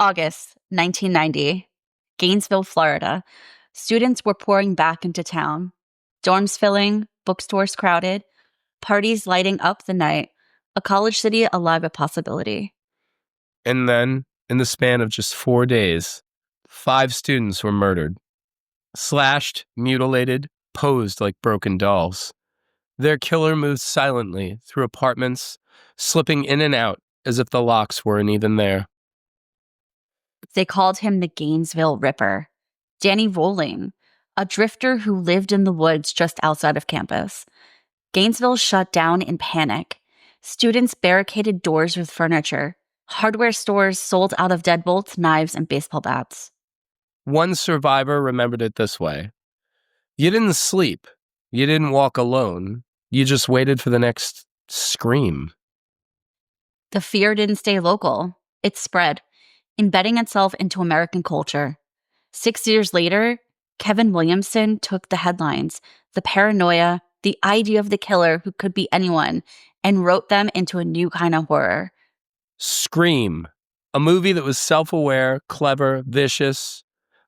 August 1990, Gainesville, Florida. Students were pouring back into town. Dorms filling, bookstores crowded, parties lighting up the night. A college city alive with possibility. And then, in the span of just 4 days, 5 students were murdered. Slashed, mutilated, posed like broken dolls. Their killer moved silently through apartments, slipping in and out as if the locks weren't even there. They called him the Gainesville Ripper. Danny Rolling, a drifter who lived in the woods just outside of campus. Gainesville shut down in panic. Students barricaded doors with furniture. Hardware stores sold out of deadbolts, knives, and baseball bats. One survivor remembered it this way. You didn't sleep. You didn't walk alone. You just waited for the next scream. The fear didn't stay local. It spread, embedding itself into American culture. 6 years later, Kevin Williamson took the headlines, the paranoia, the idea of the killer who could be anyone, and wrote them into a new kind of horror. Scream, a movie that was self-aware, clever, vicious,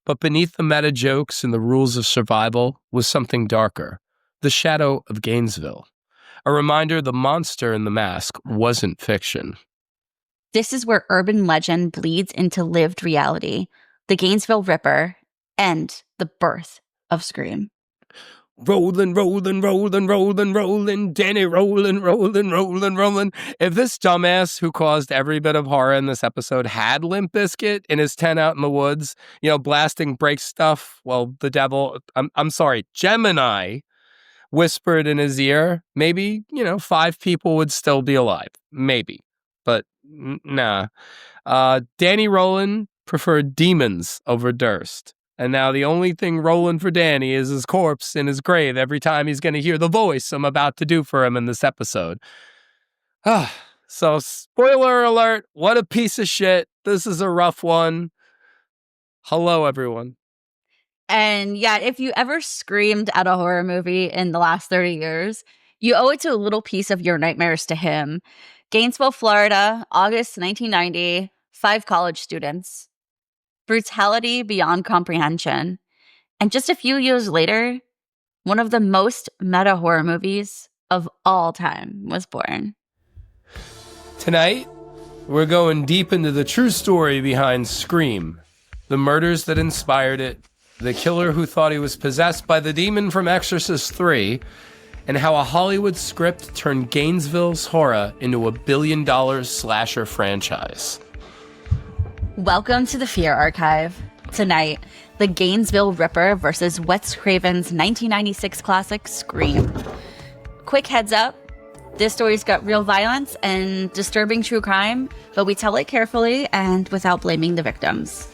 but beneath the meta jokes and the rules of survival was something darker, the shadow of Gainesville. A reminder the monster in the mask wasn't fiction. This is where urban legend bleeds into lived reality, the Gainesville Ripper, and the birth of Scream. Rollin', rollin', rollin', rollin', rollin', Danny rollin', rollin', rollin', rollin'. If this dumbass who caused every bit of horror in this episode had Limp Bizkit in his tent out in the woods, blasting break stuff, well, the devil, Gemini whispered in his ear, maybe, 5 people would still be alive. Maybe. But nah. Danny Rowland preferred demons over Durst. And now the only thing rolling for Danny is his corpse in his grave every time he's going to hear the voice I'm about to do for him in this episode. So, spoiler alert, what a piece of shit. This is a rough one. Hello, everyone. And yeah, if you ever screamed at a horror movie in the last 30 years, you owe it to a little piece of your nightmares to him. Gainesville, Florida, August 1990, 5 college students. Brutality beyond comprehension. And just a few years later, one of the most meta horror movies of all time was born. Tonight, we're going deep into the true story behind Scream, the murders that inspired it, the killer who thought he was possessed by the demon from Exorcist 3, and how a Hollywood script turned Gainesville's horror into a billion-dollar slasher franchise. Welcome to the Fear Archive. Tonight, the Gainesville Ripper versus Wes Craven's 1996 classic, Scream. Quick heads up, this story's got real violence and disturbing true crime, but we tell it carefully and without blaming the victims.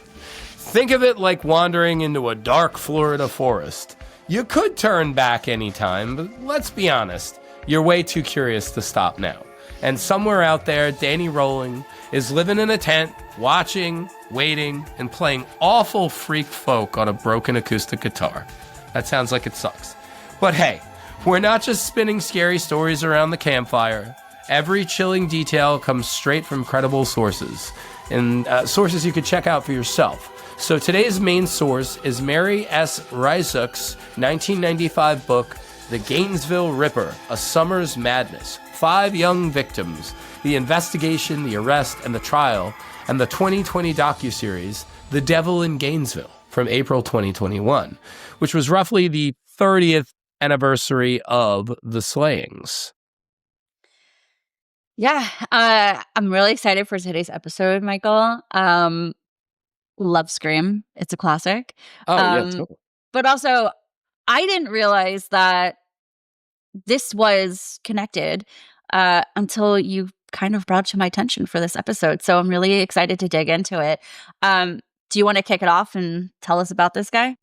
Think of it like wandering into a dark Florida forest. You could turn back anytime, but let's be honest, you're way too curious to stop now. And somewhere out there, Danny Rolling is living in a tent, watching, waiting, and playing awful freak folk on a broken acoustic guitar. That sounds like it sucks. But hey, we're not just spinning scary stories around the campfire. Every chilling detail comes straight from credible sources, and sources you could check out for yourself. So today's main source is Mary S. Ryzuk's 1995 book, The Gainesville Ripper, A Summer's Madness. 5 young victims, the investigation, the arrest, and the trial, and the 2020 docuseries, The Devil in Gainesville, from April 2021, which was roughly the 30th anniversary of the slayings. Yeah, I'm really excited for today's episode, Michael. Love Scream. It's a classic. Yeah, totally. But also, I didn't realize that this was connected until you kind of brought to my attention for this episode. So I'm really excited to dig into it. Do you want to kick it off and tell us about this guy?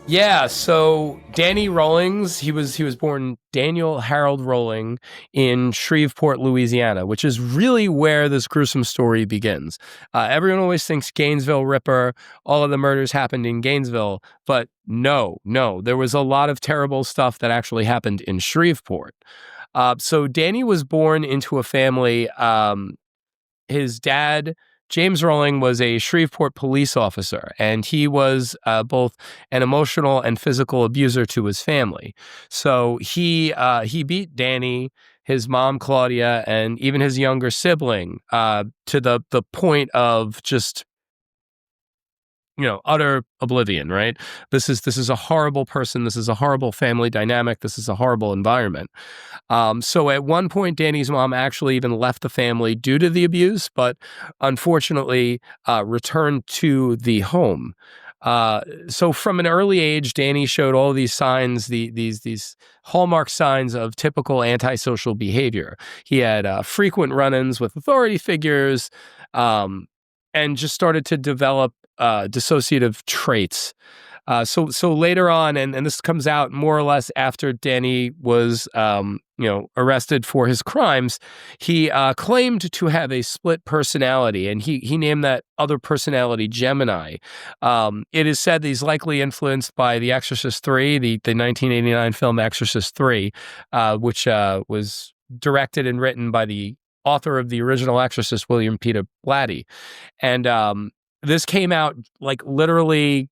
Yeah, so Danny Rollings, he was born Daniel Harold Rolling in Shreveport, Louisiana, which is really where this gruesome story begins. Everyone always thinks Gainesville Ripper, all of the murders happened in Gainesville, but no, there was a lot of terrible stuff that actually happened in Shreveport. So Danny was born into a family. his dad, James Rowling, was a Shreveport police officer, and he was both an emotional and physical abuser to his family. So he beat Danny, his mom Claudia, and even his younger sibling to the point of just utter oblivion, right? This is a horrible person. This is a horrible family dynamic. This is a horrible environment. So at one point, Danny's mom actually even left the family due to the abuse, but unfortunately returned to the home. So from an early age, Danny showed all these signs, these hallmark signs of typical antisocial behavior. He had frequent run-ins with authority figures, and just started to develop dissociative traits. So later on, and this comes out more or less after Danny was, arrested for his crimes, he claimed to have a split personality, and he named that other personality Gemini. It is said that he's likely influenced by The Exorcist III, the 1989 film Exorcist III, which was directed and written by the author of the original Exorcist, William Peter Blatty. And this came out like literally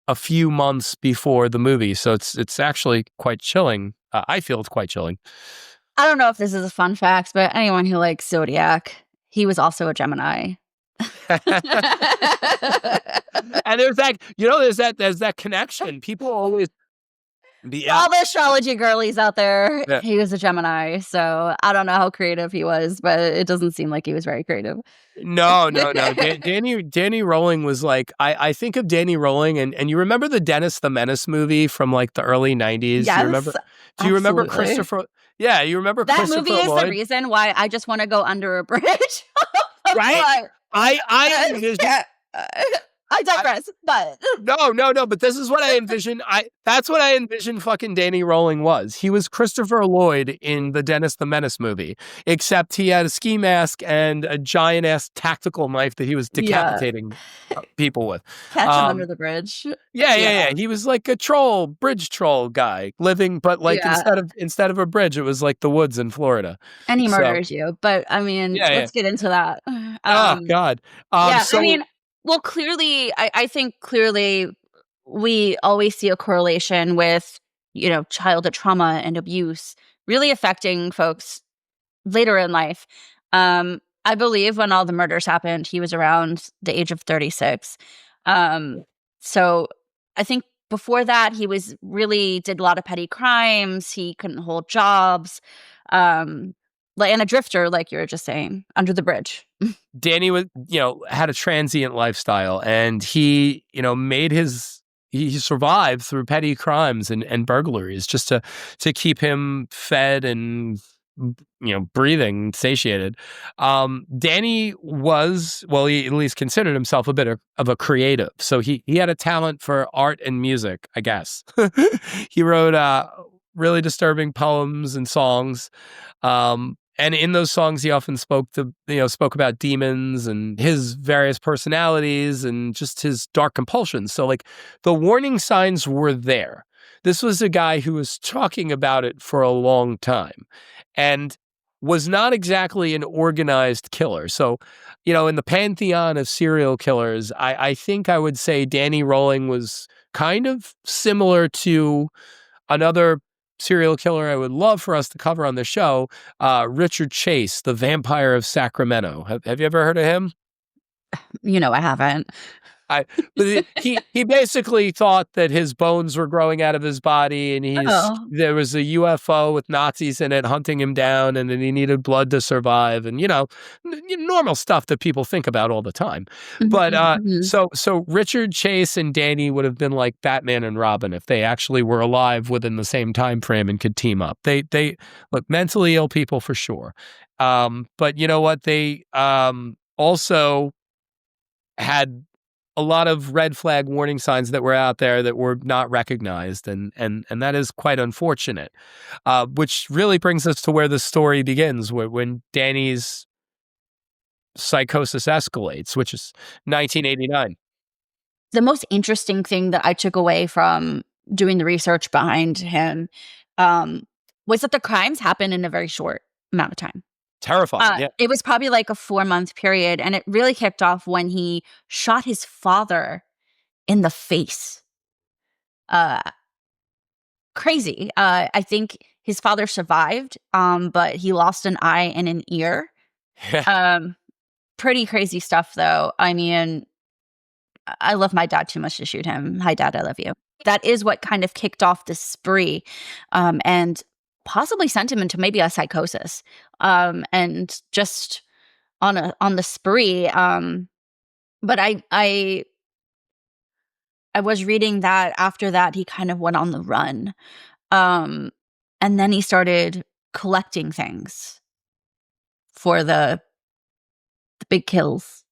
a few months before the movie, so it's actually quite chilling. I feel it's quite chilling. I don't know if this is a fun fact, but anyone who likes Zodiac, he was also a Gemini. And there's that connection. People always all the astrology girlies out there, yeah. He was a Gemini, so I don't know how creative he was, but it doesn't seem like he was very creative. No. Danny Rowling was like, I think of Danny Rowling, and you remember the Dennis the Menace movie from like the early 90s? Yes, do you remember Christopher? Yeah, you remember that Christopher movie is Lloyd? The reason why I just want to go under a bridge. Right? I envision. I digress, but No. But this is what I envision. That's what I envision. Fucking Danny Rowling was. He was Christopher Lloyd in the Dennis the Menace movie, except he had a ski mask and a giant ass tactical knife that he was decapitating people with. Catch him under the bridge. Yeah. He was like a bridge troll guy living, but like instead of a bridge, it was like the woods in Florida. And he murders you. But I mean, let's get into that. Oh God. Well, clearly, I think clearly we always see a correlation with, childhood trauma and abuse really affecting folks later in life. I believe when all the murders happened, he was around the age of 36. So I think before that, he did a lot of petty crimes. He couldn't hold jobs. And a drifter, like you were just saying, under the bridge. Danny was, had a transient lifestyle, and he, he survived through petty crimes and burglaries just to keep him fed and, breathing, satiated. Danny was, he at least considered himself a bit of a creative. So he had a talent for art and music, I guess. He wrote really disturbing poems and songs. And in those songs, he often spoke about demons and his various personalities and just his dark compulsions. So like the warning signs were there. This was a guy who was talking about it for a long time and was not exactly an organized killer. So, in the pantheon of serial killers, I think I would say Danny Rowling was kind of similar to another serial killer I would love for us to cover on the show, Richard Chase, the Vampire of Sacramento. Have you ever heard of him? I haven't. He basically thought that his bones were growing out of his body, and there was a UFO with Nazis in it hunting him down, and then he needed blood to survive, and normal stuff that people think about all the time. But so Richard Chase and Danny would have been like Batman and Robin if they actually were alive within the same time frame and could team up. They look, mentally ill people for sure, but you know what? They also had a lot of red flag warning signs that were out there that were not recognized. And that is quite unfortunate, which really brings us to where the story begins, when Danny's psychosis escalates, which is 1989. The most interesting thing that I took away from doing the research behind him was that the crimes happened in a very short amount of time. Terrifying. Yeah. It was probably like a 4-month period, and it really kicked off when he shot his father in the face. Uh, Crazy. I think his father survived, but he lost an eye and an ear. Yeah. Um, Pretty crazy stuff, though. I mean, I love my dad too much to shoot him. Hi, Dad, I love you. That is what kind of kicked off the spree, and possibly sent him into maybe a psychosis. And just on the spree. But I was reading that after that he kind of went on the run, um, and then he started collecting things for the big kills.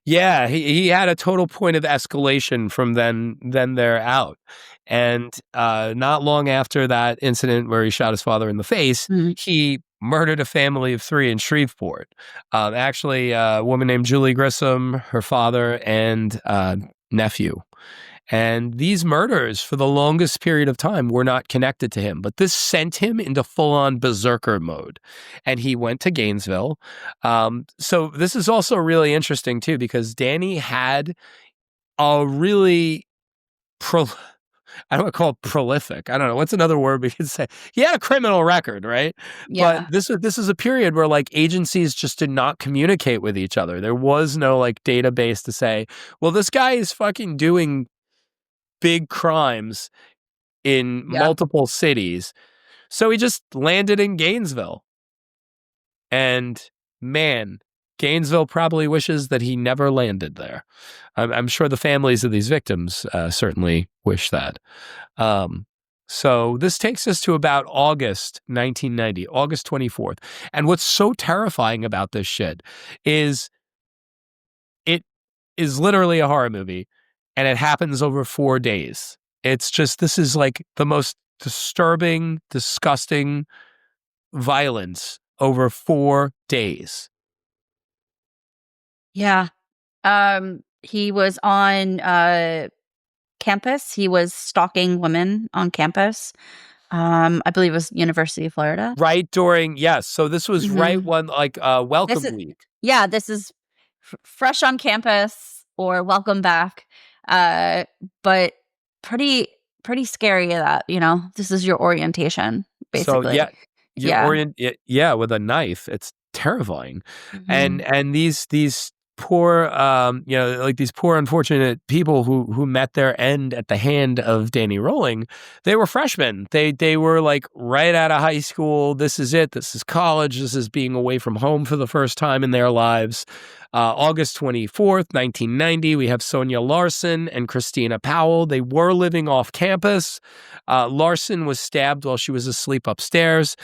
Yeah, he had a total point of escalation from then there out. And not long after that incident where he shot his father in the face, Mhm. he murdered a family of 3 in Shreveport. Actually, a woman named Julie Grissom, her father, and nephew. And these murders, for the longest period of time, were not connected to him. But this sent him into full-on berserker mode. And he went to Gainesville. So this is also really interesting, too, because Danny had a really, I don't want to call it prolific. I don't know. What's another word we could say? He had a criminal record, right? But Yeah, this is a period where like agencies just did not communicate with each other. There was no like database to say, well, this guy is fucking doing big crimes in yeah, multiple cities. So he just landed in Gainesville. And man, Gainesville probably wishes that he never landed there. I'm sure the families of these victims certainly wish that. So this takes us to about August 1990, August 24th. And what's so terrifying about this shit is it is literally a horror movie and it happens over 4 days. It's just, this is like the most disturbing, disgusting violence over 4 days. yeah. He was on campus. He was stalking women on campus. I believe it was University of Florida. Right during, yes. So this was right Mhm. when like This welcome is week. Yeah, this is fresh on campus or welcome back. Uh, but pretty pretty scary that, this is your orientation, So yeah, basically. Yeah. yeah, with a knife. It's terrifying. Mhm. And these poor like these poor unfortunate people who met their end at the hand of Danny Rolling, they were freshmen. They were like right out of high school. This is it. This is college. This is being away from home for the first time in their lives. August 24th, 1990, we have Sonia Larson and Christina Powell. They were living off campus. Larson was stabbed while she was asleep upstairs.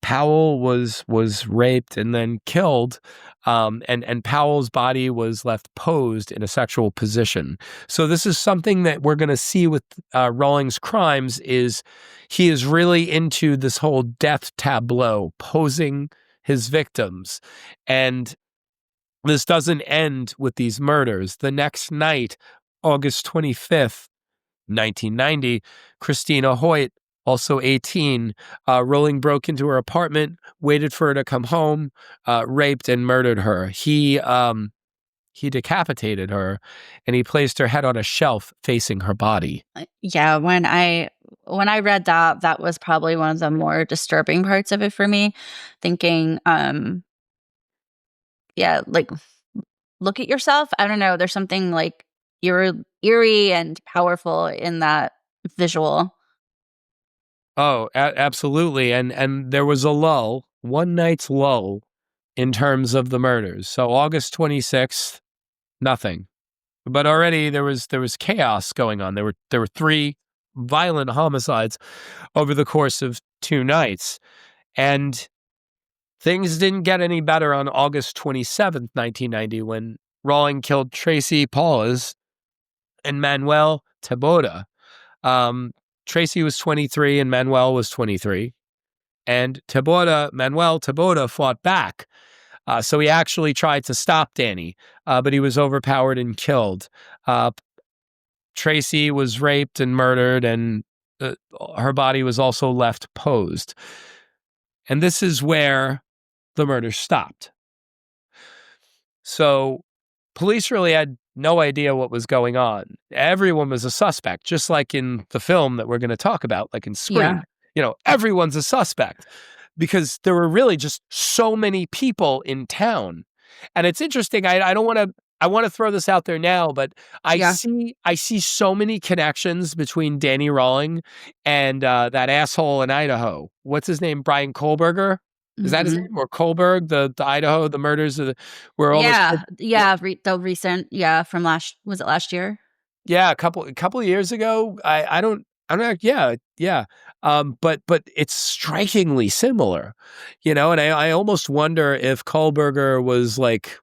Powell was raped and then killed, and Powell's body was left posed in a sexual position. So this is something that we're going to see with Rawlings' crimes. Is he is really into this whole death tableau, posing his victims, and this doesn't end with these murders. The next night, August 25th, 1990, Christina Hoyt, also 18, Rowling broke into her apartment, waited for her to come home, raped and murdered her. He decapitated her, and he placed her head on a shelf facing her body. Yeah, when I read that, that was probably one of the more disturbing parts of it for me, thinking, yeah, like, look at yourself. I don't know, there's something, like, eerie and powerful in that visual. Oh, absolutely. And there was a lull, one night's lull in terms of the murders. So August 26th, nothing. But already there was chaos going on. There were 3 violent homicides over the course of 2 nights. And things didn't get any better on August 27th, 1990, when Rawling killed Tracy Paules and Manuel Taboda. Um, Tracy was 23 and Manuel was 23. And Manuel Taboda fought back. So he actually tried to stop Danny, but he was overpowered and killed. Tracy was raped and murdered, and her body was also left posed. And this is where the murders stopped. So police really had no idea what was going on. Everyone was a suspect, just like in the film that we're going to talk about, like in Yeah. Scream. Everyone's a suspect because there were really just so many people in town. And it's interesting. I don't want to. I want to throw this out there now, but Yeah. I see so many connections between Danny Rawling and that asshole in Idaho. What's his name? Brian Kohlberger. Is that his Hmm. name? Or Kohlberg, the Idaho, the murders where all those Yeah. kids. Yeah. The recent, yeah, from was it last year? Yeah, a couple of years ago. I don't know. Yeah, yeah. But it's strikingly similar, and I almost wonder if Kohlberger was like,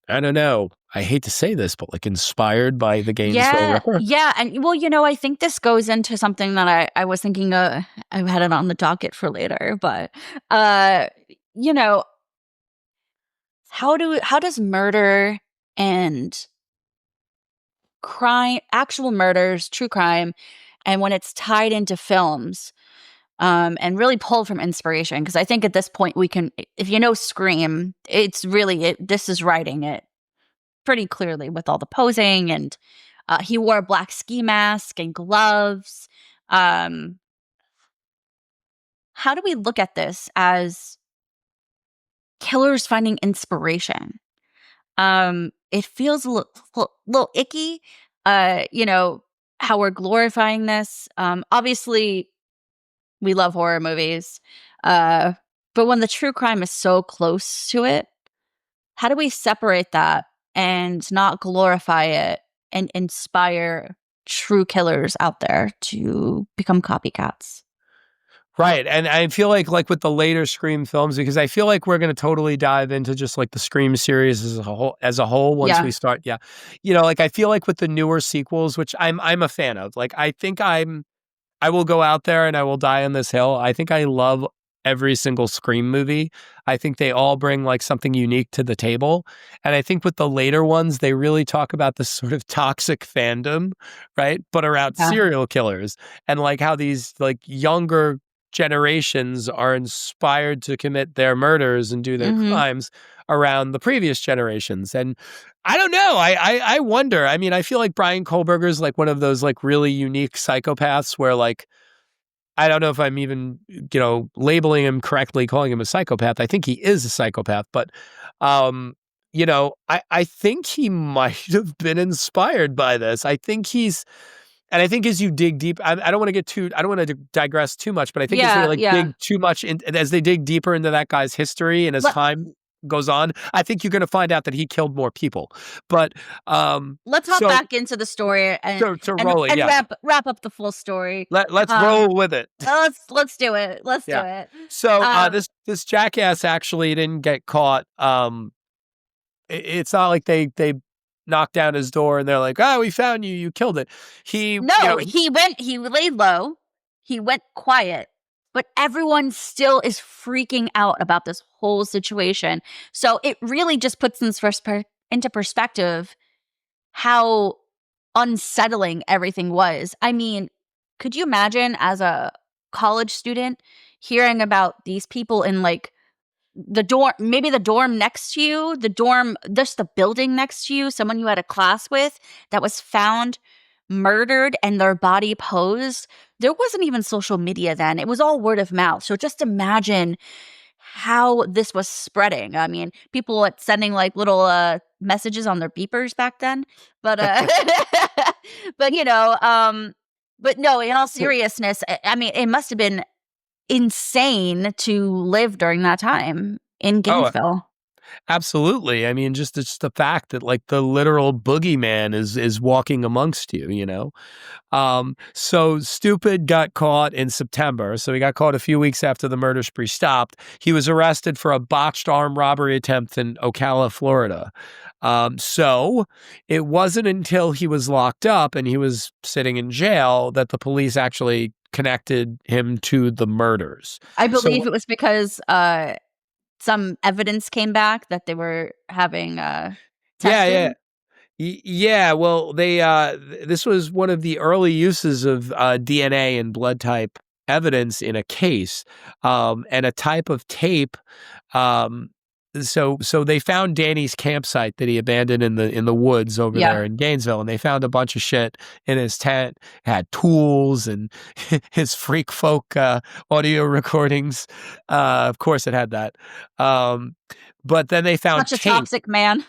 I don't know. I hate to say this, but like inspired by the Gainesville Yeah. Ripper. Yeah. And well, I think this goes into something that I was thinking I had it on the docket for later, but, uh, you know, how does murder and crime, actual murders, true crime, and when it's tied into films, and really pulled from inspiration? Because I think at this point we can, if you know Scream, it's really this is writing it pretty clearly with all the posing and he wore a black ski mask and gloves. Um, how do we look at this as killers finding inspiration? It feels a little icky. How we're glorifying this. Obviously, we love horror movies, but when the true crime is so close to it, how do we separate that and not glorify it and inspire true killers out there to become copycats? Right. And I feel like with the later Scream films, because I feel like we're going to totally dive into just like the Scream series as a whole once Yeah. we start. Yeah. Like I feel like with the newer sequels, which I'm a fan of, like I think I will go out there and I will die on this hill. I think I love every single Scream movie. I think they all bring like something unique to the table. And I think with the later ones, they really talk about this sort of toxic fandom, right? But around Yeah. serial killers and like how these like younger generations are inspired to commit their murders and do their Hmm. crimes around the previous generations. And I don't know. I wonder. I mean, I feel like Brian Kohlberger's like one of those like really unique psychopaths where like I don't know if I'm even, labeling him correctly, calling him a psychopath. I think he is a psychopath, but I think he might have been inspired by this. And I think as you dig deep, I don't want to I don't want to digress too much, but I think as they Yeah. like Yeah. dig too much as they dig deeper into that guy's history and as Let, time goes on, I think you're going to find out that he killed more people. But let's hop so back into the story and to roll it, yeah, wrap up the full story. let's Um, roll with it. let's do it. Let's do Yeah. it. So Um, this jackass actually didn't get caught. It's not like they knocked down his door and they're like, "Oh, we found you. You killed it." He, No, he laid low. He went quiet, but everyone still is freaking out about this whole situation. So it really just puts into perspective how unsettling everything was. I mean, could you imagine as a college student hearing about these people in like the dorm, maybe the dorm next to you, just the building next to you, someone you had a class with that was found murdered and their body posed? There wasn't even social media then. It was all word of mouth. So just imagine how this was spreading. I mean, people were sending like little messages on their beepers back then. But but but no, in all seriousness, I mean, it must have been insane to live during that time in oh, Gainesville. absolutely. I mean, just the fact that like the literal boogeyman is walking amongst you, So Stupid got caught in September. So he got caught a few weeks after the murder spree stopped. He was arrested for a botched armed robbery attempt in Ocala, Florida. So it wasn't until he was locked up and he was sitting in jail that the police actually connected him to the murders. I believe So it was because some evidence came back that they were having yeah, tested. yeah. Yeah, well, this was one of the early uses of DNA and blood type evidence in a case, and a type of tape so they found Danny's campsite that he abandoned in the woods over Yeah. there in Gainesville, and they found a bunch of shit in his tent. Had tools and his freak folk audio recordings. Of course, it had that. But then they found Such a tape. toxic man.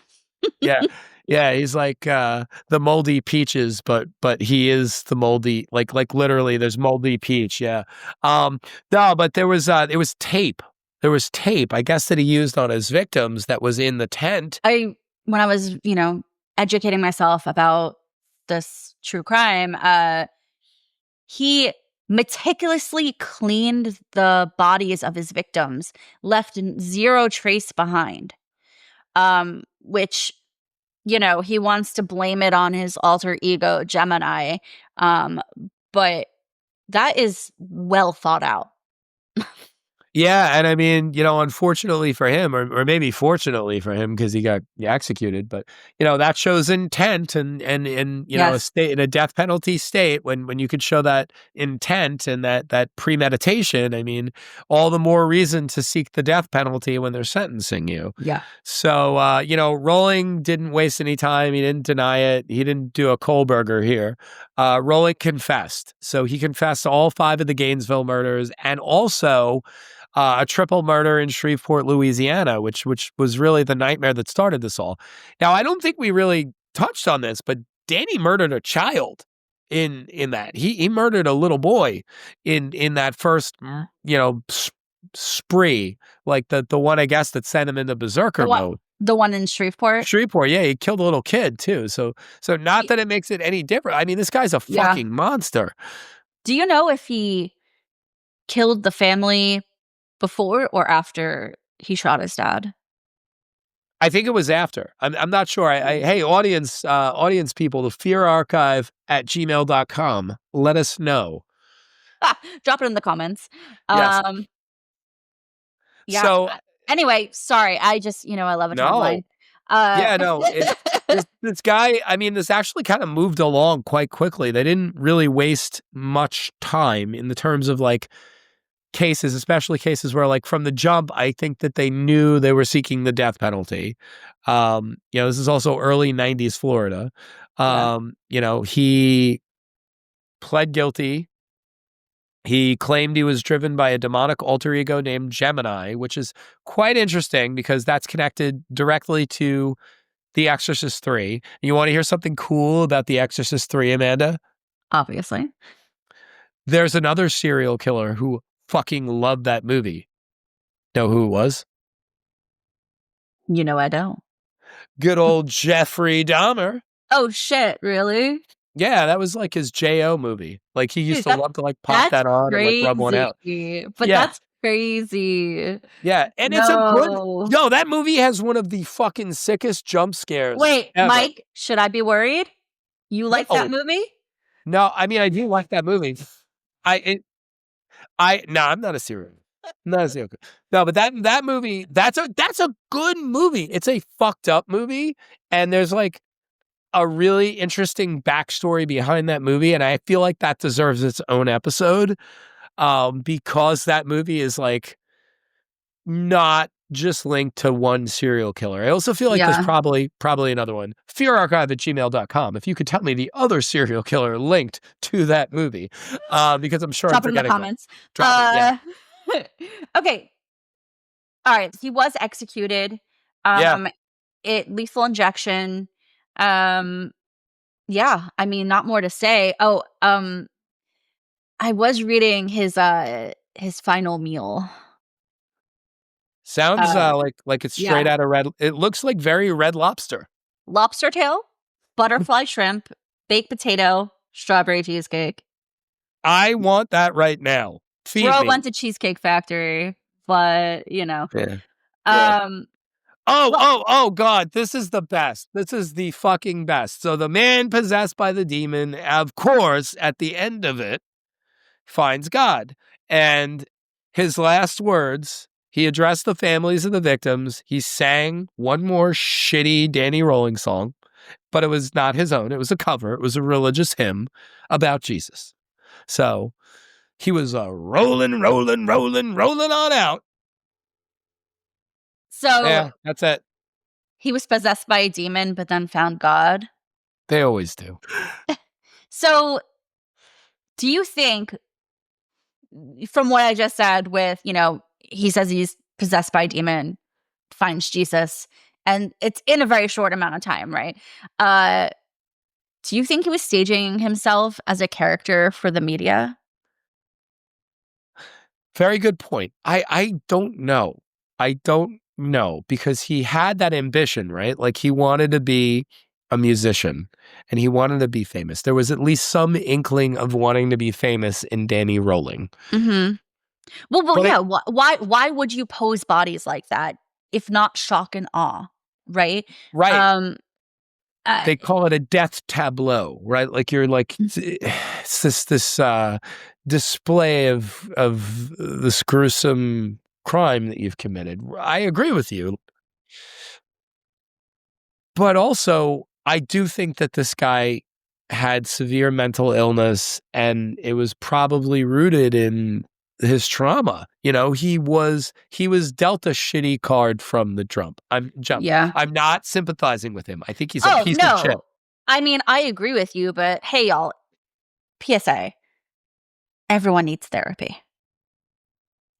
Yeah. Yeah, he's like the moldy peaches, but he is the moldy, like literally there's moldy peach. Yeah. No, but there was it was tape. There was tape, I guess, that he used on his victims that was in the tent. When I was, educating myself about this true crime, he meticulously cleaned the bodies of his victims, left zero trace behind. Which, he wants to blame it on his alter ego, Gemini. But that is well thought out. Yeah, and I mean, unfortunately for him, or maybe fortunately for him, because he got executed, but that shows intent and a Yes. state in a death penalty state when you could show that intent and that premeditation. I mean, all the more reason to seek the death penalty when they're sentencing you. Yeah. So Rowling didn't waste any time. He didn't deny it. He didn't do a Kohlberger here. Rowling confessed. So he confessed to all 5 of the Gainesville murders and also a triple murder in Shreveport, Louisiana, which was really the nightmare that started this all. Now, I don't think we really touched on this, but Danny murdered a child in that. He murdered a little boy in that first, spree, like the one, I guess, that sent him into berserker mode. The one in Shreveport? Shreveport, yeah, he killed a little kid too. So not that it makes it any different. I mean, this guy's a fucking monster. Do you know if he killed the family before or after he shot his dad? I think it was after. I'm not sure. Hey, audience people, the feararchive@gmail.com. Let us know. Drop it in the comments. Yes. Yeah. So anyway, sorry. I just, I love a timeline. Yeah, no. This guy, I mean, this actually kind of moved along quite quickly. They didn't really waste much time in the terms of like cases, especially cases where like from the jump, I think that they knew they were seeking the death penalty. This is also early 90s Florida. He pled guilty. He claimed he was driven by a demonic alter ego named Gemini, which is quite interesting because that's connected directly to The Exorcist 3. You want to hear something cool about The Exorcist 3, Amanda? Obviously. There's another serial killer who fucking loved that movie. Know who it was? I don't. Good old Jeffrey Dahmer. Oh, shit. Really? Yeah, that was like his J.O. movie. Like he used to love to like pop that on and like rub one out. But that's crazy. Yeah, and it's a good... Yo, that movie has one of the fucking sickest jump scares. Wait, ever. Mike, should I be worried? You like that movie? No, I mean, I do like that movie. I'm not a serial. Not a serial killer. No, but that movie, that's a good movie. It's a fucked up movie, and there's like a really interesting backstory behind that movie, and I feel like that deserves its own episode, because that movie is like not just linked to one serial killer. I also feel like there's probably another one. feararchive@gmail.com. If you could tell me the other serial killer linked to that movie, because I'm sure Drop I'm it in the forgetting comments. Drop it, yeah. Okay. All right. He was executed. Lethal injection. Yeah. I mean, not more to say. Oh, I was reading his final meal. Sounds like it's straight out of Red. It looks like very Red Lobster. Lobster tail, butterfly shrimp, baked potato, strawberry cheesecake. I want that right now. Feed me. Went to Cheesecake Factory, but Yeah. Oh God, this is the best. This is the fucking best. So the man possessed by the demon, of course, at the end of it, finds God. And his last words, he addressed the families of the victims. He sang one more shitty Danny Rolling song, but it was not his own. It was a cover. It was a religious hymn about Jesus. So he was rolling on out. So Yeah, that's it. he was possessed by a demon, but then found God. They always do. So do you think, from what I just said, with, he says he's possessed by a demon, finds Jesus, and it's in a very short amount of time, right? Uh, do you think he was staging himself as a character for the media? Very good point. I don't know. I don't know because he had that ambition, right? Like he wanted to be a musician and he wanted to be famous. There was at least some inkling of wanting to be famous in Danny Rolling. Mm-hmm. Well, But yeah. Why would you pose bodies like that if not shock and awe, right? right. Um, uh, They call it a death tableau, right? Like you're like it's this display of this gruesome crime that you've committed. I agree with you. But also, I do think that this guy had severe mental illness and it was probably rooted in his trauma. He was dealt a shitty card from the jump. yeah. I'm not sympathizing with him. I think he's a Oh piece of shit. no. I mean, I agree with you, but hey, y'all. PSA: everyone needs therapy.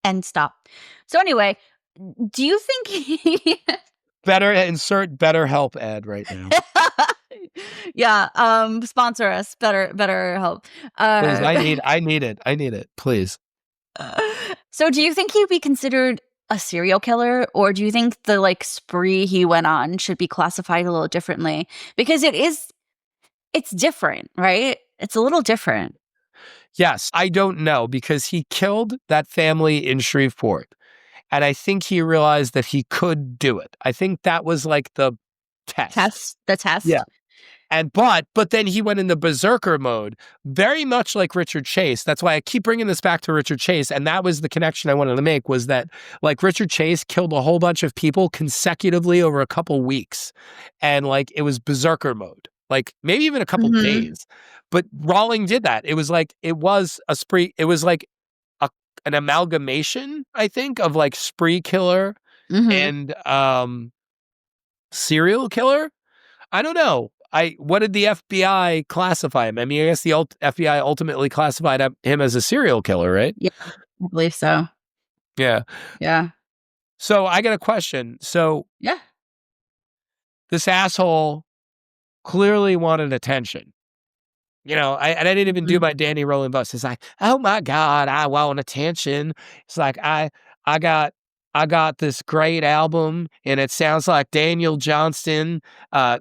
And stop. So anyway, do you think he Better insert BetterHelp ad right now. Yeah, sponsor us. Better help. Please, I need it. I need it. Please. So do you think he'd be considered a serial killer, or do you think the spree he went on should be classified a little differently? Because it's different, right? It's a little different. Yes, I don't know because he killed that family in Shreveport. And I think he realized that he could do it. I think that was like the test. The test. Yeah. And but then he went into berserker mode, very much like Richard Chase. That's why I keep bringing this back to Richard Chase. And that was the connection I wanted to make, was that like Richard Chase killed a whole bunch of people consecutively over a couple weeks. And like it was berserker mode, like maybe even a couple days. But Rawling did that. It was a spree. It was like an amalgamation, I think, of like spree killer and serial killer. I don't know. What did the FBI classify him? I mean, I guess the FBI ultimately classified him as a serial killer, right? Yeah, I believe so. Yeah. Yeah. So I got a question. So Yeah. this asshole clearly wanted attention. I didn't even do my Danny Rolling bus. It's like, oh my God, I want attention. It's like I got this great album, and it sounds like Daniel Johnston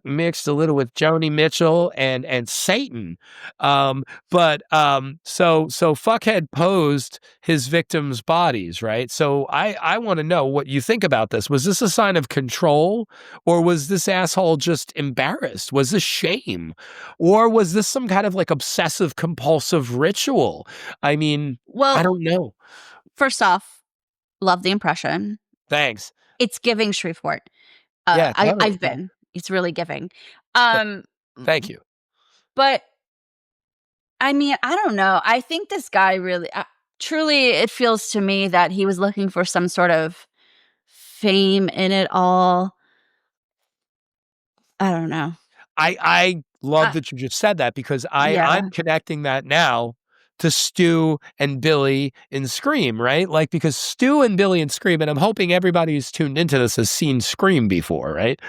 mixed a little with Joni Mitchell and Satan. So fuckhead posed his victims' bodies, right? So I want to know what you think about this. Was this a sign of control, or was this asshole just embarrassed? Was this shame, or was this some kind of like obsessive compulsive ritual? I mean, Well, I don't know. First off, love the impression. Thanks. It's giving Shreveport. Yeah, totally. I've been. It's really giving. Thank you. But I mean, I don't know. I think this guy really, truly, it feels to me that he was looking for some sort of fame in it all. I don't know. I love that you just said that, because I'm connecting that now to Stu and Billy in Scream, right? Like, because Stu and Billy in Scream, and I'm hoping everybody who's tuned into this has seen Scream before, right?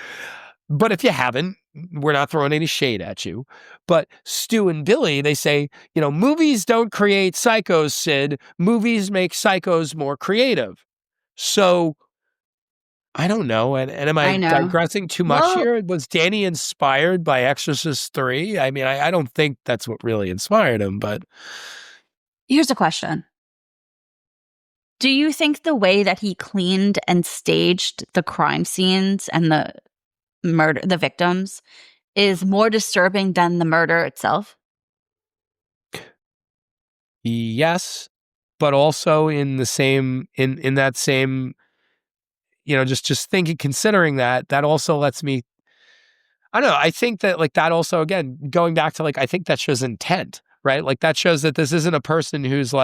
But if you haven't, we're not throwing any shade at you. But Stu and Billy, they say, movies don't create psychos, Sid. Movies make psychos more creative. So I don't know. And am I digressing too much here? Was Danny inspired by Exorcist 3? I mean, I don't think that's what really inspired him, but. Here's a question. Do you think the way that he cleaned and staged the crime scenes and the victims is more disturbing than the murder itself? Yes, but also in that same, just thinking, considering that also lets me, I don't know. I think that that also, again, going back to I think that shows intent, right? Like that shows that this isn't a person who's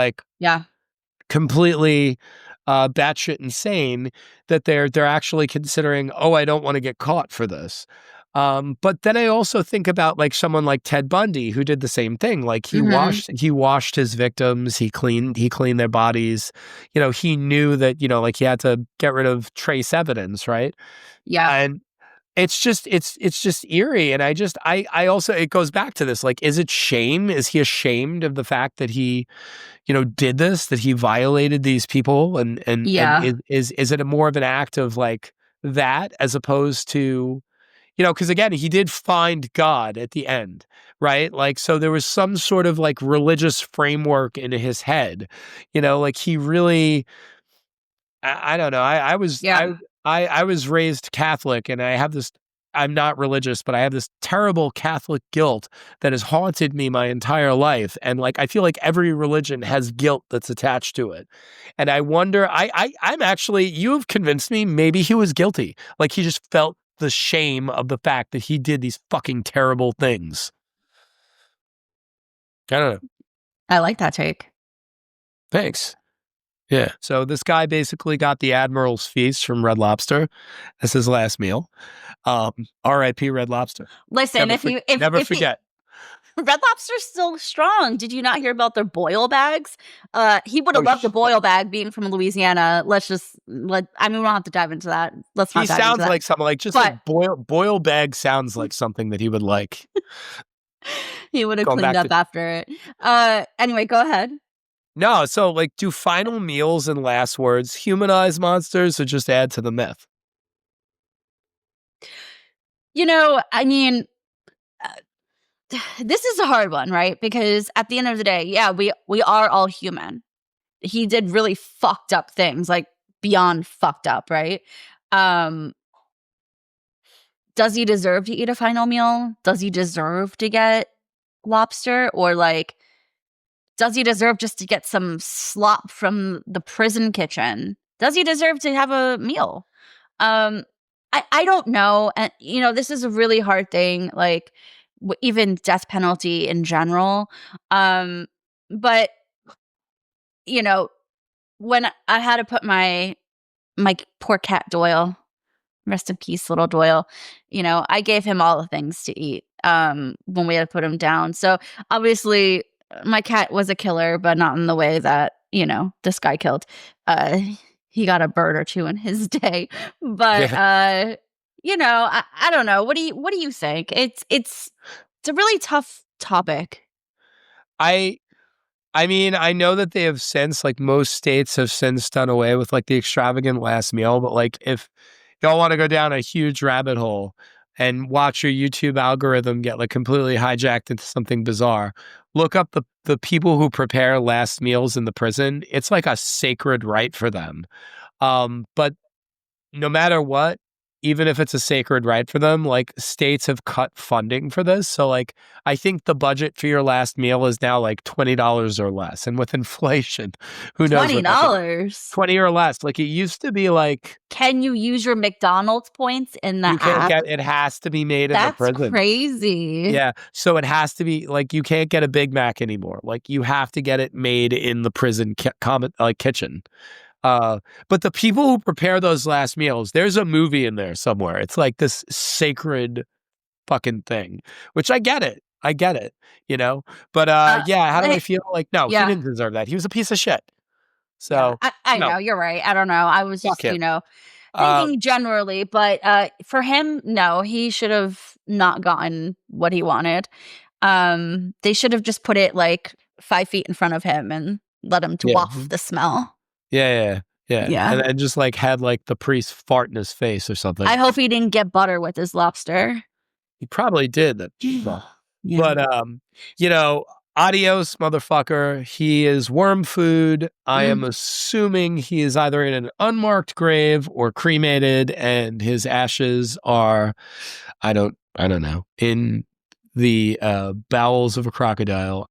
completely batshit insane that they're actually considering, oh, I don't want to get caught for this. But then I also think about like someone like Ted Bundy, who did the same thing. Like he washed his victims, he cleaned their bodies. You know, he knew that, you know, like he had to get rid of trace evidence, right? Yeah. And it's just eerie. And I also, it goes back to this, like, is it shame? Is he ashamed of the fact that he, you know, did this, that he violated these people? And is it a more of an act of like that as opposed to, you know, because again, he did find God at the end, right? Like, so there was some sort of like religious framework in his head, you know, like he really, I don't know. I was raised Catholic, and I have this. I'm not religious, but I have this terrible Catholic guilt that has haunted me my entire life. And like, I feel like every religion has guilt that's attached to it. And I wonder, I'm actually, you've convinced me maybe he was guilty. Like he just felt the shame of the fact that he did these fucking terrible things. I don't know. I like that take. Thanks. Yeah. So this guy basically got the Admiral's Feast from Red Lobster as his last meal. R.I.P. Red Lobster. Listen, never forget. Red Lobster's still strong. Did you not hear about their boil bags? He would have loved the boil bag being from Louisiana. I mean, we don't have to dive into that. Let's not. He sounds like something like like boil bag sounds like something that he would like. He would have cleaned up after it. Anyway, go ahead. No, so like, do final meals and last words humanize monsters or just add to the myth? You know, I mean, this is a hard one, right? Because at the end of the day, yeah, we are all human. He did really fucked up things, like beyond fucked up, right? Does he deserve to eat a final meal? Does he deserve to get lobster? Or like, does he deserve just to get some slop from the prison kitchen? Does he deserve to have a meal? I don't know. And, you know, this is a really hard thing, like even death penalty in general. But, you know, when I had to put my poor cat Doyle, rest in peace, little Doyle, you know, I gave him all the things to eat when we had to put him down. So obviously, my cat was a killer, but not in the way that, you know, this guy killed. He got a bird or two in his day. But you know, I don't know. What do you think? It's a really tough topic. I mean, I know that they have since, like most states have since done away with like the extravagant last meal, but like if y'all want to go down a huge rabbit hole and watch your YouTube algorithm get like completely hijacked into something bizarre, look up the people who prepare last meals in the prison. It's like a sacred right for them. But no matter what, even if it's a sacred right for them, like states have cut funding for this. So like, I think the budget for your last meal is now like $20 or less. And with inflation, who knows? $20? 20 or less. Like it used to be like. Can you use your McDonald's points in the app? It has to be made in the prison. That's crazy. Yeah. So it has to be like, you can't get a Big Mac anymore. Like you have to get it made in the prison kitchen. But the people who prepare those last meals, there's a movie in there somewhere. It's like this sacred fucking thing, which I get it, you know? But yeah, how do I feel? Like, no, he didn't deserve that. He was a piece of shit. So I know, you're right. I don't know. I was just, you know, thinking generally, but for him, no, he should have not gotten what he wanted. They should have just put it like 5 feet in front of him and let him to waft the smell. Yeah. And just like had like the priest fart in his face or something. I hope he didn't get butter with his lobster. He probably did. But you know, adios, motherfucker. He is worm food. I am assuming he is either in an unmarked grave or cremated, and his ashes are, I don't know, in the bowels of a crocodile.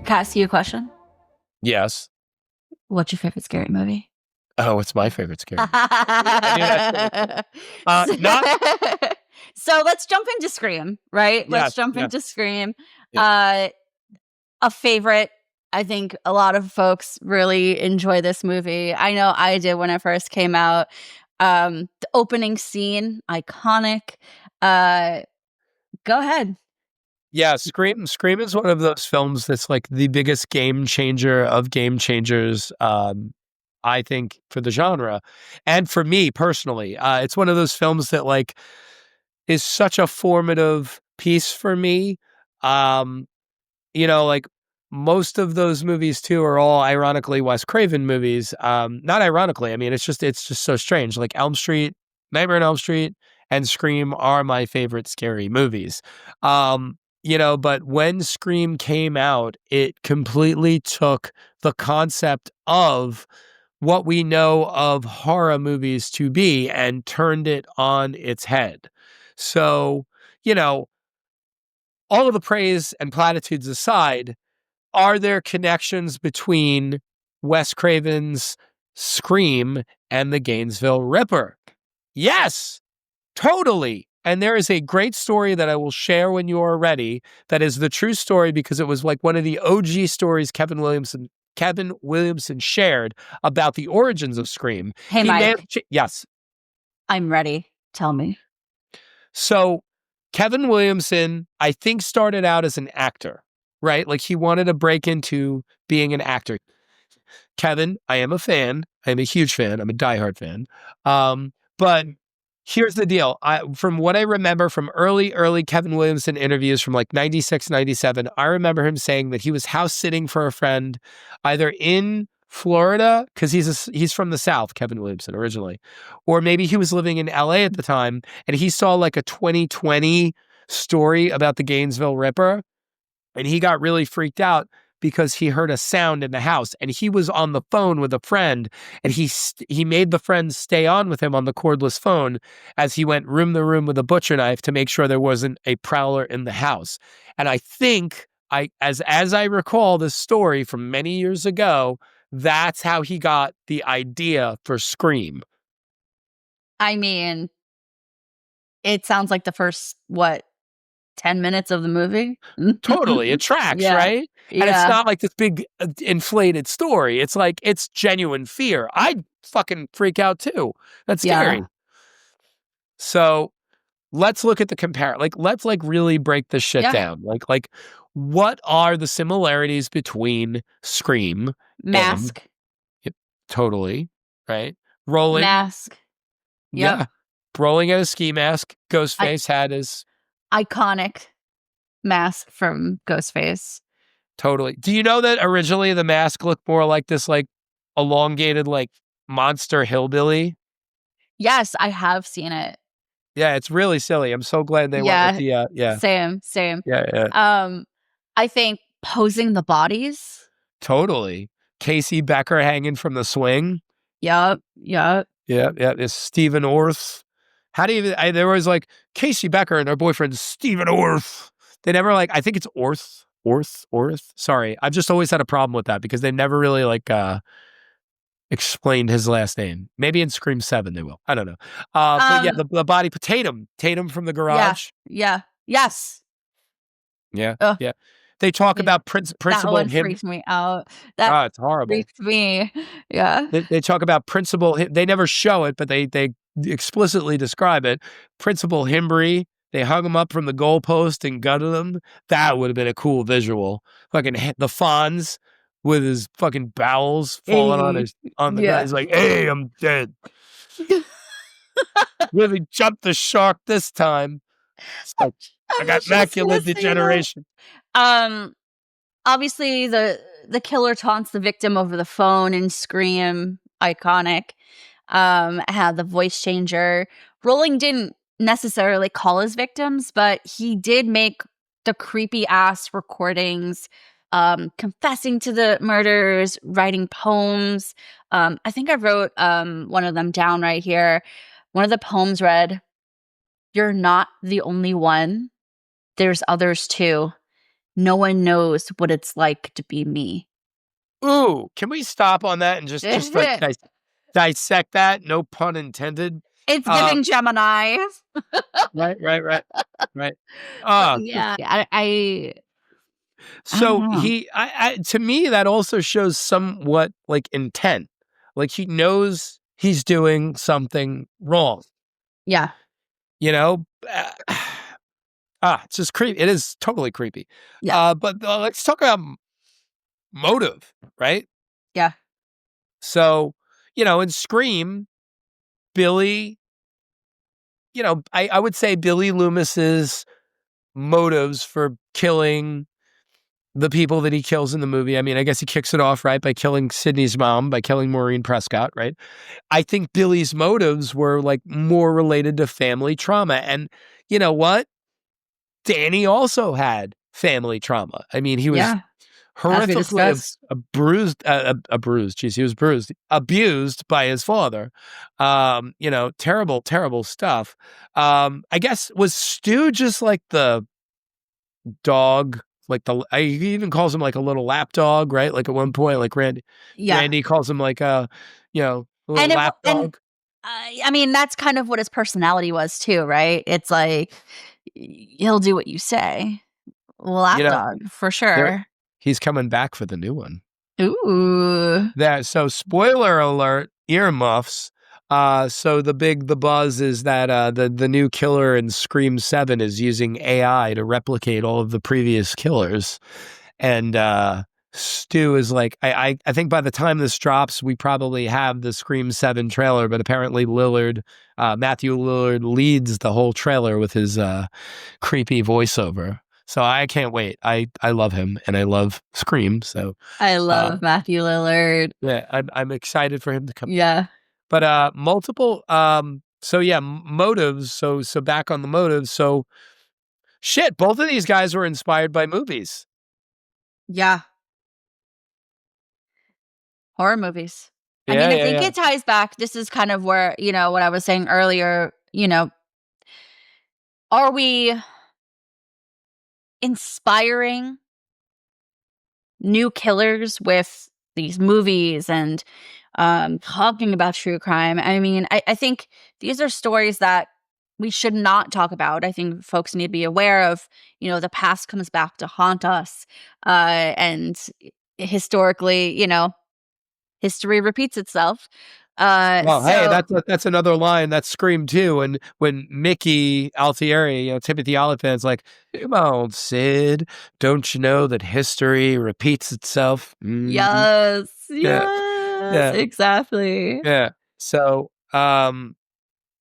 Can I ask you a question? Yes. What's your favorite scary movie? Oh, it's my favorite scary movie. So let's jump into Scream, right? Let's jump into Scream. Yeah. A favorite I think a lot of folks really enjoy this movie. I know I did when it first came out. The opening scene, iconic. Uh, Go ahead. Yeah, Scream is one of those films that's like the biggest game changer of game changers. I think for the genre, and for me personally, it's one of those films that like is such a formative piece for me. Um, like most of those movies too are all ironically Wes Craven movies. Not ironically, I mean it's just so strange. Like Elm Street, Nightmare on Elm Street, and Scream are my favorite scary movies. But when Scream came out, it completely took the concept of what we know of horror movies to be and turned it on its head. So, you know, all of the praise and platitudes aside, are there connections between Wes Craven's Scream and the Gainesville Ripper? Yes, totally. And there is a great story that I will share when you are ready. That is the true story because it was like one of the OG stories Kevin Williamson shared about the origins of Scream. Hey, He may have, Mike, yes. I'm ready. Tell me. So Kevin Williamson, I think, started out as an actor, right? Like he wanted to break into being an actor. Kevin, I am a fan. I am a huge fan. I'm a diehard fan. But here's the deal. From what I remember from early Kevin Williamson interviews from like 96, 97, I remember him saying that he was house sitting for a friend either in Florida, because he's from the South, Kevin Williamson originally, or maybe he was living in LA at the time, and he saw like a 2020 story about the Gainesville Ripper, and he got really freaked out because he heard a sound in the house, and he was on the phone with a friend, and he made the friend stay on with him on the cordless phone as he went room to room with a butcher knife to make sure there wasn't a prowler in the house. And I think as I recall this story from many years ago, that's how he got the idea for Scream. I mean, it sounds like the first, what, 10 minutes of the movie? Totally. It tracks, Yeah. right? And it's Yeah. not like this big inflated story. It's like, it's genuine fear. I'd fucking freak out too. That's scary. Yeah. So let's look at the Like, let's like really break this shit Yeah. down. Like, what are the similarities between Scream and Mask. Yep, totally, right? Rolling. Mask. Yep. Yeah. Rolling at a ski mask. Ghostface had his Iconic mask from Ghostface. Totally. Do you know that originally the mask looked more like this, like elongated, like monster hillbilly? Yes, I have seen it. Yeah, it's really silly. I'm so glad they went with Yeah. the, yeah, Same. yeah, I think posing the bodies. totally. Casey Becker hanging from the swing. Yup. Yeah, it's Stephen Orth. How do you, there was like Casey Becker and her boyfriend Stephen Orth. They never like, I think it's Orth. Sorry. I've just always had a problem with that because they never really like explained his last name. Maybe in Scream 7 they will. I don't know. But yeah, the body Tatum from the garage. Yeah. Yes. Yeah. Ugh. Yeah. They talk about That principal one him. freaked me out. That It's horrible. freaked me. Yeah. They talk about principal. They never show it, but they explicitly describe it. Principal Himbry. They hung him up from the goalpost and gutted him. That would have been a cool visual. Fucking the Fonz with his fucking bowels falling on the guy. He's like, "Hey, I'm dead." Really jumped the shark this time. So, I got macular degeneration. Obviously the killer taunts the victim over the phone and Scream, iconic. Had the voice changer. Rowling didn't necessarily call his victims, but he did make the creepy ass recordings, confessing to the murders, writing poems. I think I wrote one of them down right here. One of the poems read, "You're not the only one. There's others too. No one knows what it's like to be me." Ooh, can we stop on that and just like dissect that? No pun intended. It's giving Gemini. Right. Yeah. I don't So know. to me, that also shows somewhat like intent. Like he knows he's doing something wrong, Yeah. you know? It's just creepy. It is totally creepy. Yeah. But let's talk about motive, right? Yeah. So, in Scream, Billy, I would say Billy Loomis's motives for killing the people that he kills in the movie. I mean, I guess he kicks it off, right, by killing Sydney's mom, by killing Maureen Prescott, right? I think Billy's motives were like more related to family trauma. And you know what? Danny also had family trauma. I mean, he was Yeah. As we horrifically discussed. he was bruised, abused by his father. Terrible, terrible stuff. I guess was Stu just like the dog, like he even calls him like a little lap dog, right? Like at one point, like Yeah. Randy calls him like a little And lap dog. I mean, that's kind of what his personality was too, right? It's like he'll do what you say. You know, Lapdog for there sure. he's coming back for the new one. Ooh. So spoiler alert, earmuffs. So the buzz is that the new killer in Scream 7 is using AI to replicate all of the previous killers. And Stu is like, I think by the time this drops, we probably have the Scream 7 trailer, but apparently Matthew Lillard leads the whole trailer with his creepy voiceover. So I can't wait. I love him and I love Scream. So I uh, love Matthew Lillard. yeah, I'm excited for him to come. Yeah. But multiple so yeah, motives. So back on the motives. So shit, both of these guys were inspired by movies. Yeah. Horror movies. I Yeah, mean, I yeah, think yeah. it ties back. This is kind of where, what I was saying earlier, are we inspiring new killers with these movies and talking about true crime? I mean, I think these are stories that we should not talk about. I think folks need to be aware of, the past comes back to haunt us. And historically, history repeats itself. Well, hey, So that's another line. That's Scream 2. And when Mickey Altieri, Timothy Olyphant's like, "Come on, Sid, don't you know that history repeats itself?" Mm-hmm. yes, Yeah, yes, yeah, exactly. yeah. So,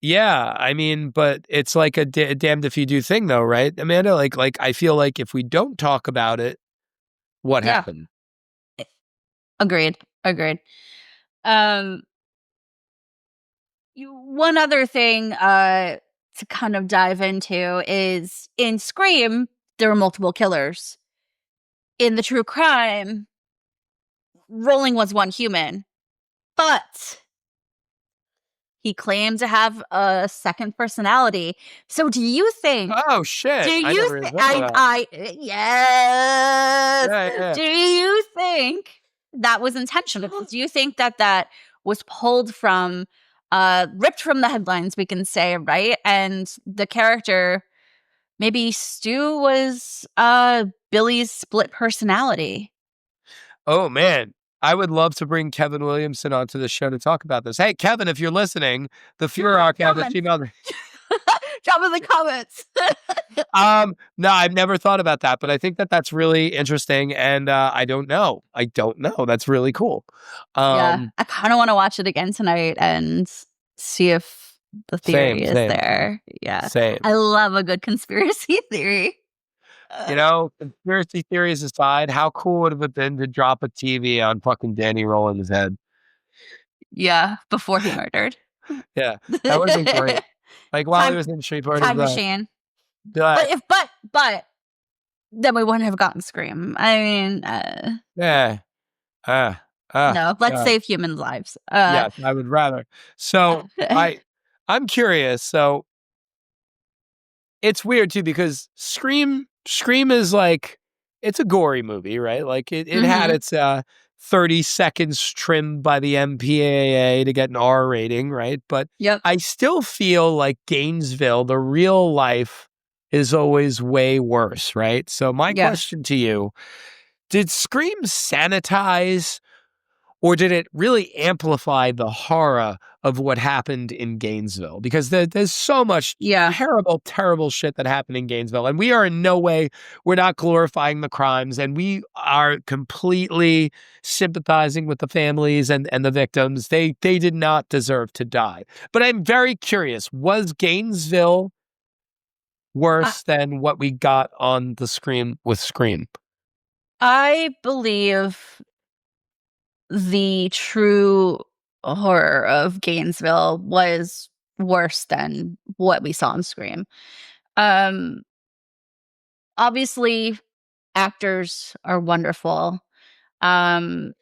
yeah, I mean, but it's like a damned if you do thing, though, right, Amanda? Like I feel like if we don't talk about it, what Yeah, happened? agreed, agreed. Um, one other thing to kind of dive into is in Scream, there are multiple killers. In the true crime, Rolling was one human, but he claimed to have a second personality. So do you think Oh shit! I never even thought of that. yes. Yeah, yeah. Do you think that was intentional? Do you think that was pulled from ripped from the headlines, we can say, right? And the character, maybe Stu, was Billy's split personality. Oh man, I would love to bring Kevin Williamson onto the show to talk about this. Hey, Kevin, if you're listening, the Furark at Gmail. Drop in the comments. No, I've never thought about that, but I think that's really interesting, and I don't know. That's really cool. Yeah, I kind of want to watch it again tonight and see if the theory is Same, there. Yeah, same. I love a good conspiracy theory. Conspiracy theories aside, how cool would it have been to drop a TV on fucking Danny Rollins' head? Yeah, before he murdered. Yeah, that would have been great. Like while he was in Street Party, Time machine. but But then we wouldn't have gotten Scream. I mean, yeah, no. Let's God. save human lives. Yes, I would rather. So I'm curious. So it's weird too because Scream is like it's a gory movie, right? Like it had its 30 seconds trimmed by the MPAA to get an R rating, right? But Yep. I still feel like Gainesville, the real life is always way worse, right? So my Yeah. question to you, did Scream sanitize or did it really amplify the horror of what happened in Gainesville? Because there's so much Yeah. terrible, terrible shit that happened in Gainesville. And we are in no way, we're not glorifying the crimes. And we are completely sympathizing with the families and the victims. They did not deserve to die. But I'm very curious, was Gainesville I, worse than what we got on the screen with Scream? I believe the true horror of Gainesville was worse than what we saw on Scream. Um, Obviously, actors are wonderful. Um,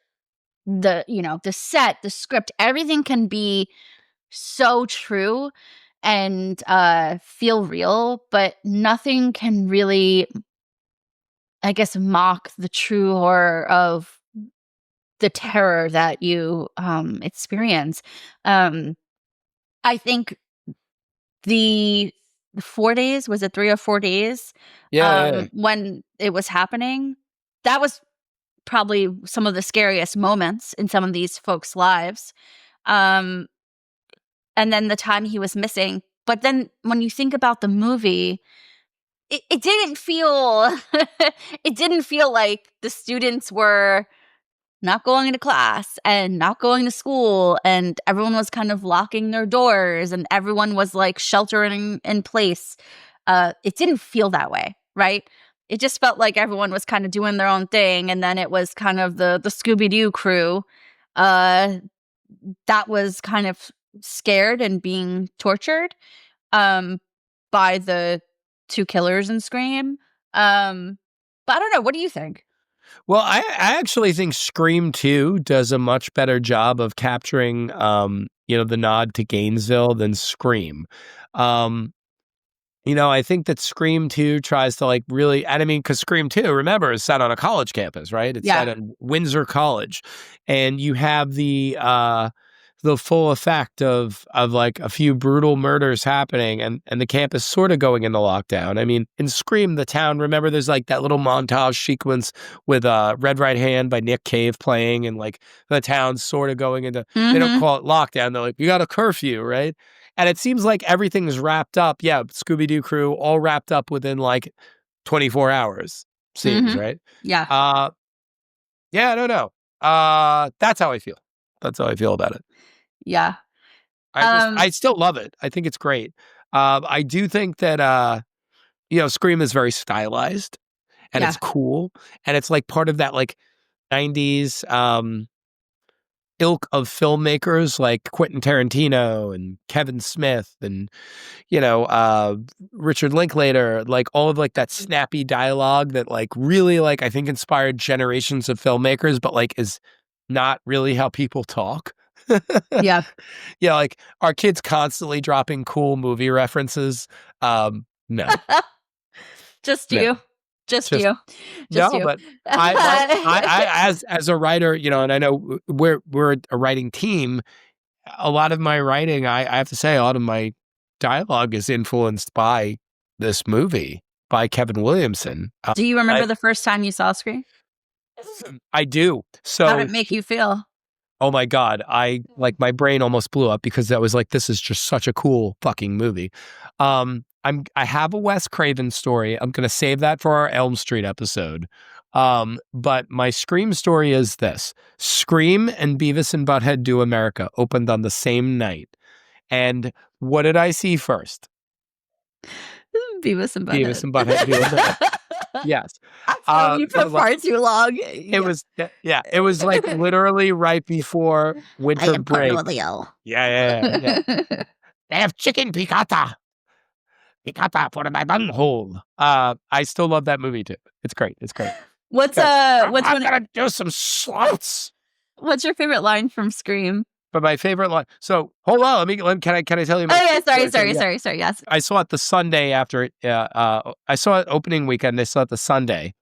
the set, the script, everything can be so true and feel real, but nothing can really, I guess, mock the true horror of the terror that you experience. Um, I think the 4 days, was it 3 or 4 days, Yeah. when it was happening, that was probably some of the scariest moments in some of these folks' lives. Um, and then the time he was missing. But then when you think about the movie, it didn't feel it didn't feel like the students were not going into class and not going to school, and everyone was kind of locking their doors and everyone was like sheltering in place. It didn't feel that way, right? It just felt like everyone was kind of doing their own thing, and then it was kind of the Scooby-Doo crew uh that was kind of scared and being tortured um by the two killers in Scream. But I don't know, what do you think? Well, I actually think Scream 2 does a much better job of capturing, the nod to Gainesville than Scream. Um, I think that Scream 2 tries to like really, and I mean, because Scream 2, remember, is set on a college campus, right? It's set Yeah. at Windsor College. And you have the full effect of like a few brutal murders happening and the campus sort of going into lockdown. I mean, in Scream, the town, remember there's like that little montage sequence with Red Right Hand by Nick Cave playing and like the town's sort of going into, they don't Mhm. call it lockdown. They're like, you got a curfew, right? And it seems like everything's wrapped up. Yeah, Scooby-Doo crew all wrapped up within like 24 hours, seems, Mhm. right? Yeah. Uh, yeah, I don't know. That's how I feel. That's how I feel about it. Yeah. I Um, still love it. I think it's great. I do think that, Scream is very stylized and it's yeah. cool. And it's like part of that like 90s ilk of filmmakers like Quentin Tarantino and Kevin Smith and, Richard Linklater, like all of like that snappy dialogue that like really like I think inspired generations of filmmakers, but like is not really how people talk. Yeah. Yeah, like our kids constantly dropping cool movie references. No, Just no, you. Just just you. Just no. you. But I as a writer, and I know we're a writing team. A lot of my writing, I have to say, a lot of my dialogue is influenced by this movie by Kevin Williamson. Do you remember I the first time you saw Scream? I do. How did So it make you feel? oh my God. I like my brain almost blew up because I was like, this is just such a cool fucking movie. I have a Wes Craven story. I'm gonna save that for our Elm Street episode. But my Scream story is this. Scream and Beavis and Butthead Do America opened on the same night. And what did I see first? Beavis and Beavis Butthead. and Butthead Do America. Yes. I filmed you for So far too long. it Yeah. was yeah, it was like literally right before I winter am break. Cornelio. Yeah. They have chicken piccata for my bunghole. I still love that movie too. It's great. It's great. What's So, what's I'm one gonna do some slots. what's your favorite line from Scream? But my favorite line. So hold on. Can I tell you Oh my yeah, sorry, story? sorry, Yeah. sorry, sorry. Yes. I saw it the Sunday after it. I saw it opening weekend. I saw it the Sunday.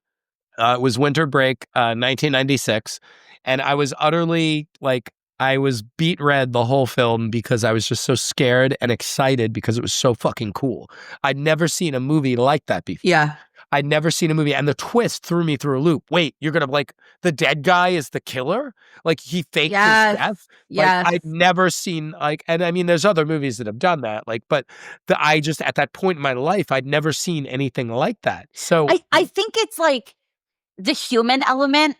It was winter break, 1996, and I was utterly like I was beat red the whole film because I was just so scared and excited because it was so fucking cool. I'd never seen a movie like that before. Yeah. I'd never seen a movie, and the twist threw me through a loop. Wait, you're gonna like the dead guy is the killer? Like he faked his Yes. death? Like Yes. I'd never seen like, and I mean, there's other movies that have done that. Like, but I just at that point in my life, I'd never seen anything like that. So I think it's like the human element.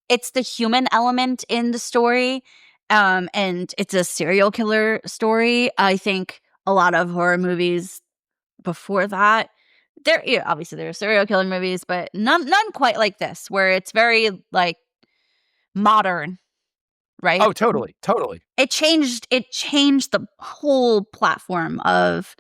It's the human element in the story. And it's a serial killer story. I think a lot of horror movies before that, obviously there are serial killer movies, but none quite like this, where it's very like modern, right? oh, totally, totally. It changed the whole platform of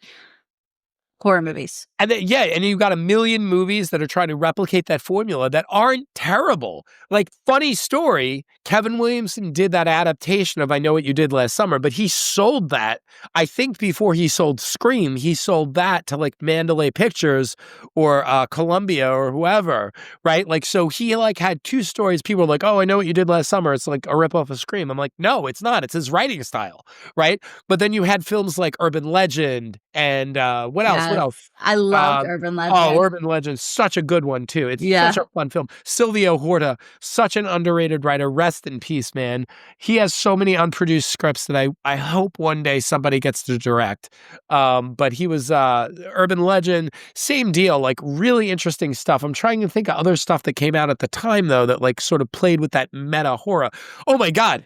horror movies. And then, yeah, and you've got a million movies that are trying to replicate that formula that aren't terrible. Like, funny story, Kevin Williamson did that adaptation of I Know What You Did Last Summer, but he sold that, I think before he sold Scream, he sold that to like Mandalay Pictures or Columbia or whoever, right? Like, so he like had two stories. People were like, oh, I Know What You Did Last Summer. It's like a ripoff of Scream. I'm like, no, it's not. It's his writing style, right? But then you had films like Urban Legend and what else? What else? I loved Urban Legend. Oh, Urban Legend, such a good one too. It's such a fun film. Silvio Horta, such an underrated writer. Rest in peace, man. He has so many unproduced scripts that I hope one day somebody gets to direct. But he was Urban Legend, same deal, like really interesting stuff. I'm trying to think of other stuff that came out at the time though that like sort of played with that meta horror. Oh my God,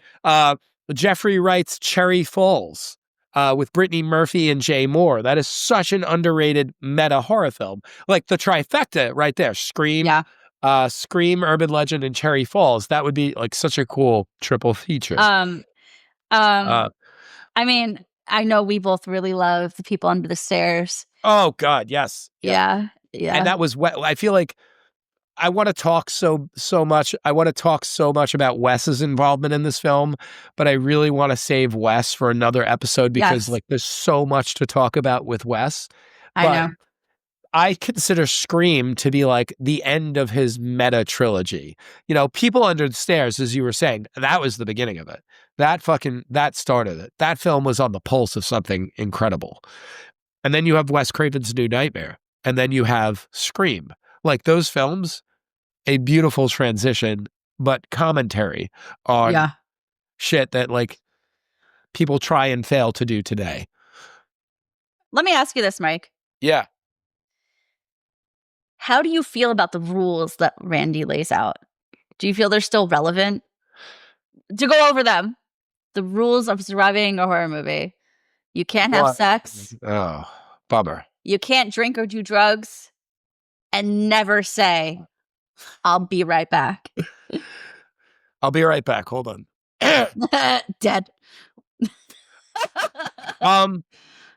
Jeffrey Wright's Cherry Falls. With Brittany Murphy and Jay Moore. That is such an underrated meta horror film. Like the trifecta right there. Scream, Scream, Urban Legend, and Cherry Falls. That would be like such a cool triple feature. I mean, I know we both really love The People Under the Stairs. Oh God, yes. Yeah. And that was I feel like I want to talk so much. I want to talk so much about Wes's involvement in this film, but I really want to save Wes for another episode because like there's so much to talk about with Wes. I know. I consider Scream to be like the end of his meta trilogy. You know, People Under the Stairs, as you were saying, that was the beginning of it. That started it. That film was on the pulse of something incredible. And then you have Wes Craven's New Nightmare. And then you have Scream. Like those films, a beautiful transition, but commentary on shit that like people try and fail to do today. Let me ask you this, Mike. Yeah. How do you feel about the rules that Randy lays out? Do you feel they're still relevant? To go over them, the rules of surviving a horror movie. You can't have sex. Oh, bummer. You can't drink or do drugs. And never say, I'll be right back. I'll be right back. Hold on. Dead.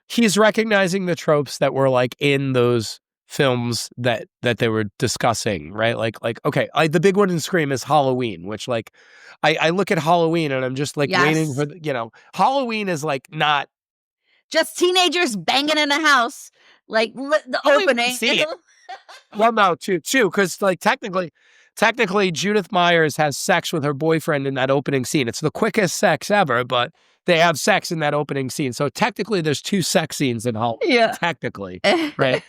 He's recognizing the tropes that were like in those films that they were discussing, right? Like okay, the big one in Scream is Halloween, which like I look at Halloween and I'm just like waiting for Halloween is like not just teenagers banging in a house, like the opening. Well, no, too, because like technically, Judith Myers has sex with her boyfriend in that opening scene. It's the quickest sex ever, but they have sex in that opening scene. So technically, there's two sex scenes in Halloween. Yeah, technically, right?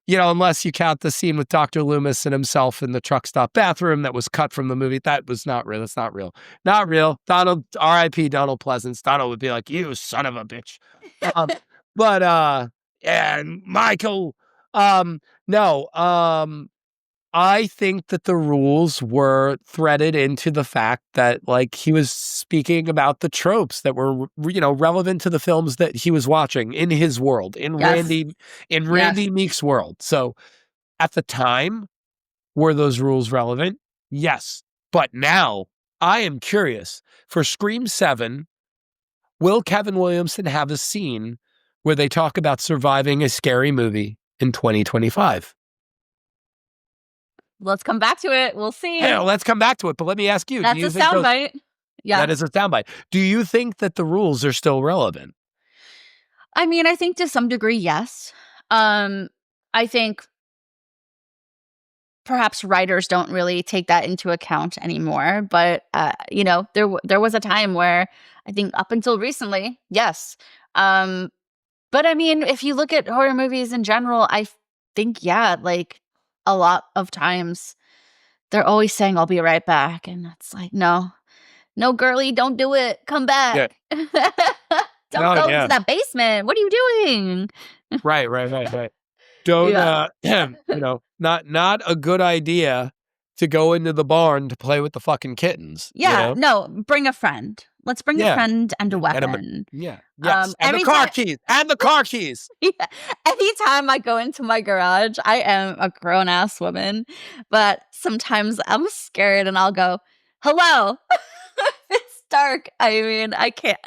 Unless you count the scene with Dr. Loomis and himself in the truck stop bathroom that was cut from the movie. That was not real. That's not real. Not real. Donald, R.I.P. Donald Pleasance. Donald would be like, "You son of a bitch." And Michael. I think that the rules were threaded into the fact that like he was speaking about the tropes that were, relevant to the films that he was watching in his world, in Randy Meek's world. So at the time, were those rules relevant? Yes. But now I am curious for Scream 7, will Kevin Williamson have a scene where they talk about surviving a scary movie in 2025? Let's come back to it. We'll see. Yeah, let's come back to it. But let me ask you. That's a soundbite. Yeah. That is a soundbite. Do you think that the rules are still relevant? I mean, I think to some degree, yes. I think perhaps writers don't really take that into account anymore. But there was a time where I think up until recently, yes. But I mean, if you look at horror movies in general, I think like a lot of times they're always saying, "I'll be right back," and it's like, no, no, girly, don't do it. Come Yeah. back. Don't No, go into yeah. that basement. What are you doing? Right. Don't Yeah. not a good idea to go into the barn to play with the fucking kittens, Yeah, no, bring a friend. Let's bring a Yeah. friend and a And weapon. yes. And the Every car time keys. And the car keys. yeah, anytime I go into my garage, I am a grown ass woman, but sometimes I'm scared and I'll go, "Hello." It's dark. I mean, I can't.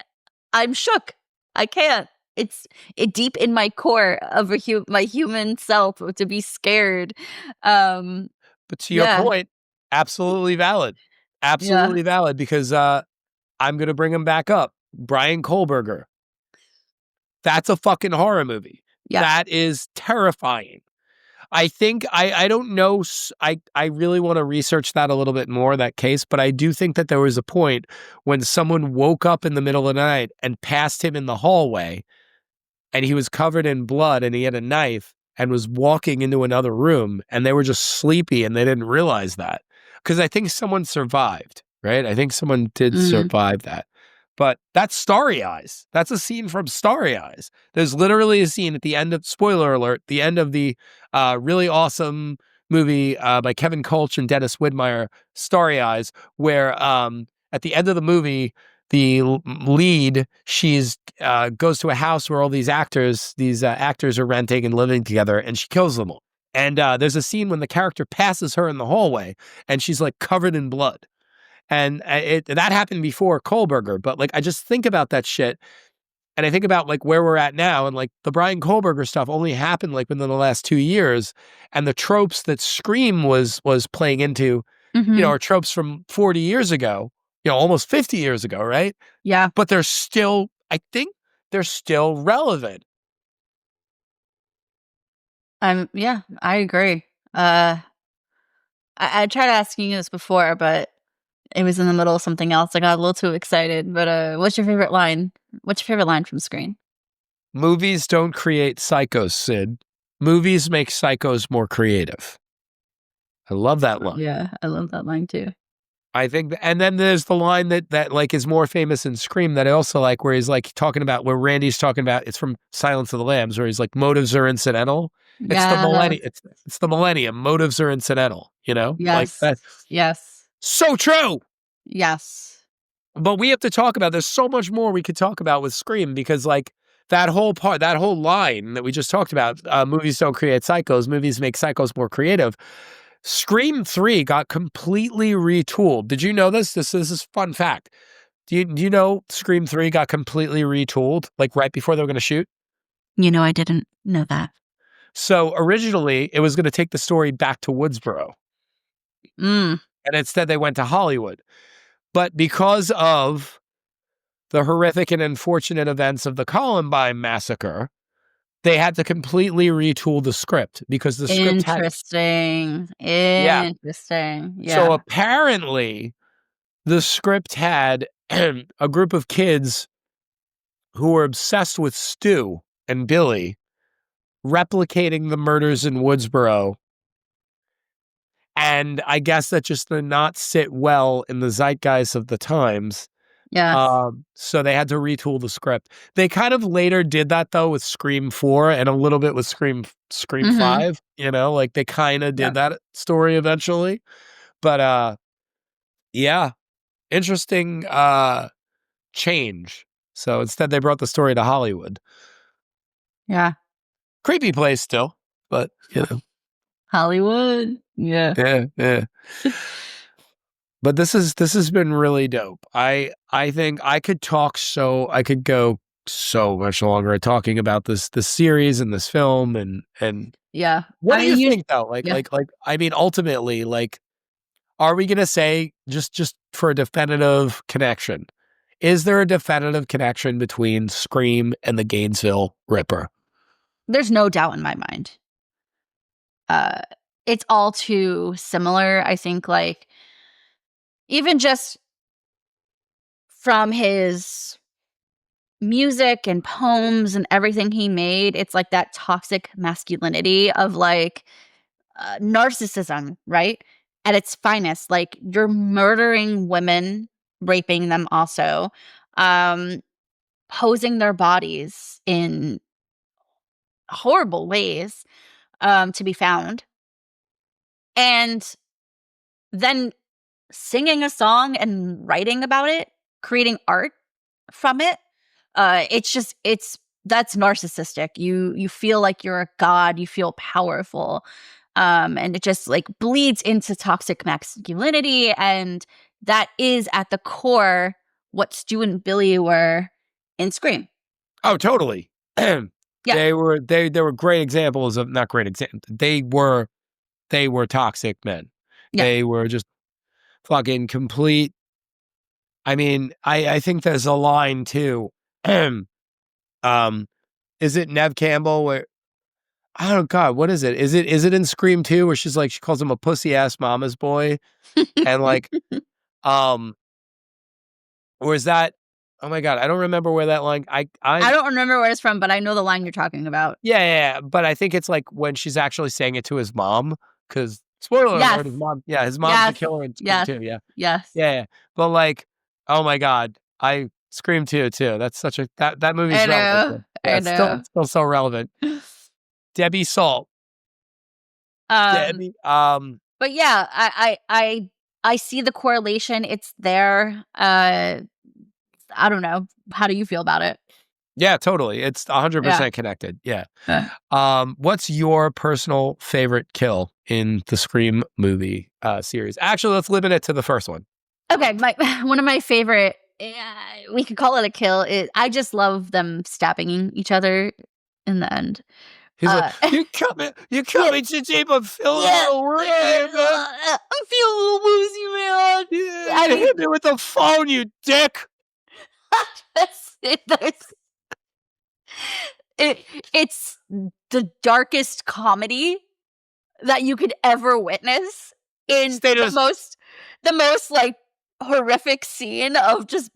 I'm shook. I can't. It's deep in my core of my human self to be scared. Um, But to your yeah, point, absolutely valid. yeah, Absolutely valid because I'm going to bring him back up. Brian Kohlberger. That's a fucking horror movie. yeah. That is terrifying. I think I don't know. I really want to research that a little bit more, that case, but I do think that there was a point when someone woke up in the middle of the night and passed him in the hallway and he was covered in blood and he had a knife and was walking into another room and they were just sleepy and they didn't realize that. Because I think someone survived, right? I think someone did Mm, survive that. But that's Starry Eyes. That's a scene from Starry Eyes. There's literally a scene at the end of, spoiler alert, the end of the really awesome movie by Kevin Kolch and Dennis Widmeyer, Starry Eyes, where at the end of the movie, the lead, she's goes to a house where all these actors are renting and living together, and she kills them all. And there's a scene when the character passes her in the hallway, and she's like covered in blood. And that happened before Kohlberger, but like I just think about that shit, and I think about like where we're at now, and like the Brian Kohlberger stuff only happened like within the last 2 years, and the tropes that Scream was playing into, mm-hmm. are tropes from 40 years ago, almost 50 years ago, right? Yeah. But I think they're still relevant. Yeah, I agree. I tried asking you this before, but it was in the middle of something else. I got a little too excited. But what's your favorite line? What's your favorite line from Screen? Movies don't create psychos, Sid. Movies make psychos more creative. I love that line. Yeah, I love that line too. I think, and then there's the line that like is more famous in Scream that I also like, where he's like talking about, where Randy's talking about, it's from Silence of the Lambs, where he's like, motives are incidental. It's the Yeah. millennium. It's the millennium. Motives are incidental. Like Yes. that. Yes. So true. Yes. But we have to talk about, there's so much more we could talk about with Scream, because like that whole line that we just talked about, movies don't create psychos, movies make psychos more creative. Scream 3 got completely retooled. Did you know this? This is fun fact. Do you know Scream 3 got completely retooled, like right before they were going to shoot? I didn't know that. So originally it was going to take the story back to Woodsboro. Mm. And instead they went to Hollywood. But because of the horrific and unfortunate events of the Columbine massacre, they had to completely retool the script because the script had... Interesting. Yeah. Interesting. So Yeah. apparently the script had a group of kids who were obsessed with Stu and Billy replicating the murders in Woodsboro. And I guess that just did not sit well in the zeitgeist of the times. Yes. So they had to retool the script. They kind of later did that though with Scream 4 and a little bit with Scream Mm-hmm. 5, like they kind of did that story eventually. But yeah, interesting change. So instead they brought the story to Hollywood. Yeah. Creepy place still, but Hollywood. Yeah. yeah. But this has been really dope. I think I could go so much longer talking about this series and this film and Yeah. what I do mean, you think though? yeah. I mean, ultimately, like, are we gonna say just for a definitive connection? Is there a definitive connection between Scream and the Gainesville Ripper? There's no doubt in my mind. it's all too similar. I think, like, even just from his music and poems and everything he made, it's like that toxic masculinity of like narcissism, right? At its finest. Like, you're murdering women, raping them also, um, posing their bodies in horrible ways to be found, and then singing a song and writing about it, creating art from it. It's that's narcissistic. You feel like you're a god, you feel powerful. And it just like bleeds into toxic masculinity, and that is at the core what Stu and Billy were in Scream. Oh, totally. Yeah. They were great examples of, not great examples. They were toxic men. Yeah. They were just fucking complete. I mean, I think there's a line too. Is it Nev Campbell where, oh God, what is it? Is it in Scream 2 where she's like, she calls him a pussy ass mama's boy? And like, or is that, oh my God, I don't remember where that line, I don't remember where it's from, but I know the line you're talking about. Yeah, but I think it's like when she's actually saying it to his mom, because spoiler alert, his mom's the killer in Scream 2, yeah. But like, oh my God, I Scream 2 too. That's such a, that movie's I relevant. know. Yeah, I know. it's still so relevant. Debbie Salt. Debbie, but yeah, I see the correlation. It's there. I don't know. How do you feel about it? Yeah, totally. It's 100% connected. Yeah. What's your personal favorite kill in the Scream movie series? Actually, let's limit it to the first one. Okay, one of my favorite, we could call it a kill, is I just love them stabbing each other in the end. He's like, you're coming too deep. I'm feeling a little woozy, man. I'm feeling a little woozy, man. Yeah, you hit me with the phone, you dick. It's the darkest comedy that you could ever witness in the most like horrific scene of just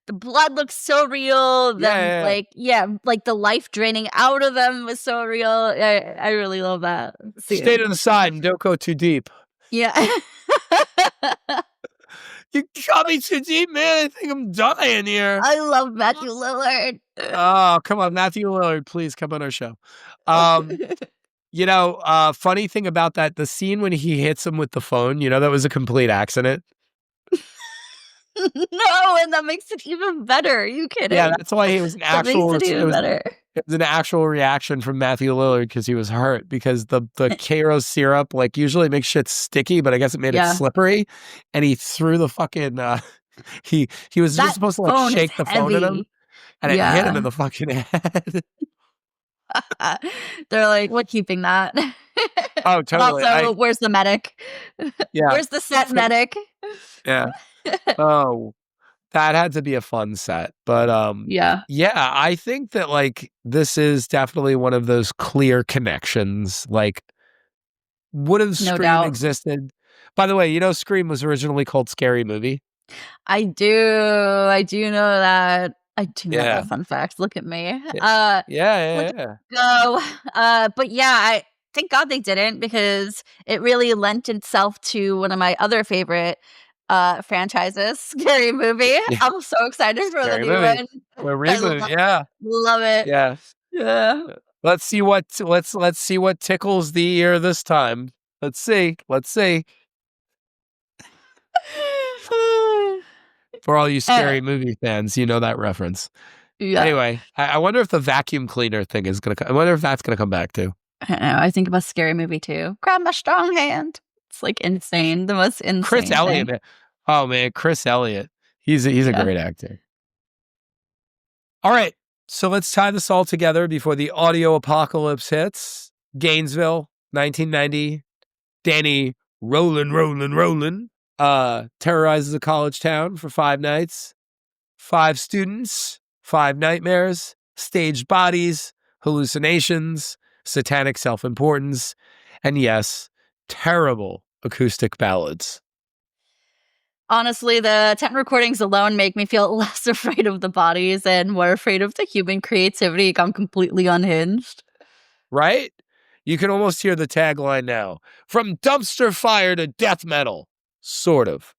the blood looks so real. Like the life draining out of them was so real. I really love that scene. Stay to the side and don't go too deep. Yeah. You got me too deep, man. I think I'm dying here. I love Matthew Lillard. Oh, come on, Matthew Lillard, please come on our show. You know, funny thing about that, the scene when he hits him with the phone, you know, that was a complete accident. No, and that makes it even better. Are you kidding? Yeah, that's why it was an actual. Better. It was an actual reaction from Matthew Lillard because he was hurt, because the Cairo syrup like usually makes shit sticky, but I guess it made it slippery, and he threw the fucking. He was just supposed to like shake the phone at him, and it hit him in the fucking head. They're like, we're keeping that. Oh, totally. Also, where's the medic? Yeah. Where's the set medic? Yeah. Oh, that had to be a fun set. But yeah, I think that like this is definitely one of those clear connections. Like, would have Scream existed? By the way, you know, Scream was originally called Scary Movie. I do know that. I do know that fun fact. Look at me. Yeah. But yeah, I thank God they didn't, because it really lent itself to one of my other favorite franchises, Scary Movie. Yeah. I'm so excited for the new one. We're rebooting, love it. Yeah. Let's see what tickles the ear this time. Let's see. For all you Scary Movie fans, you know that reference. Yeah. Anyway, I wonder if the vacuum cleaner thing is gonna. I wonder if that's gonna come back too. I know. I think about Scary Movie too. Grab my strong hand. It's like insane. The most insane. Chris Elliott. Man. Oh man, Chris Elliott. He's a great actor. All right, so let's tie this all together before the audio apocalypse hits. Gainesville, 1990. Danny rolling. Terrorizes a college town for 5 nights. 5 students, 5 nightmares, staged bodies, hallucinations, satanic self-importance, and yes, terrible acoustic ballads. Honestly, the tent recordings alone make me feel less afraid of the bodies and more afraid of the human creativity gone completely unhinged. Right? You can almost hear the tagline now. From dumpster fire to death metal. Sort of.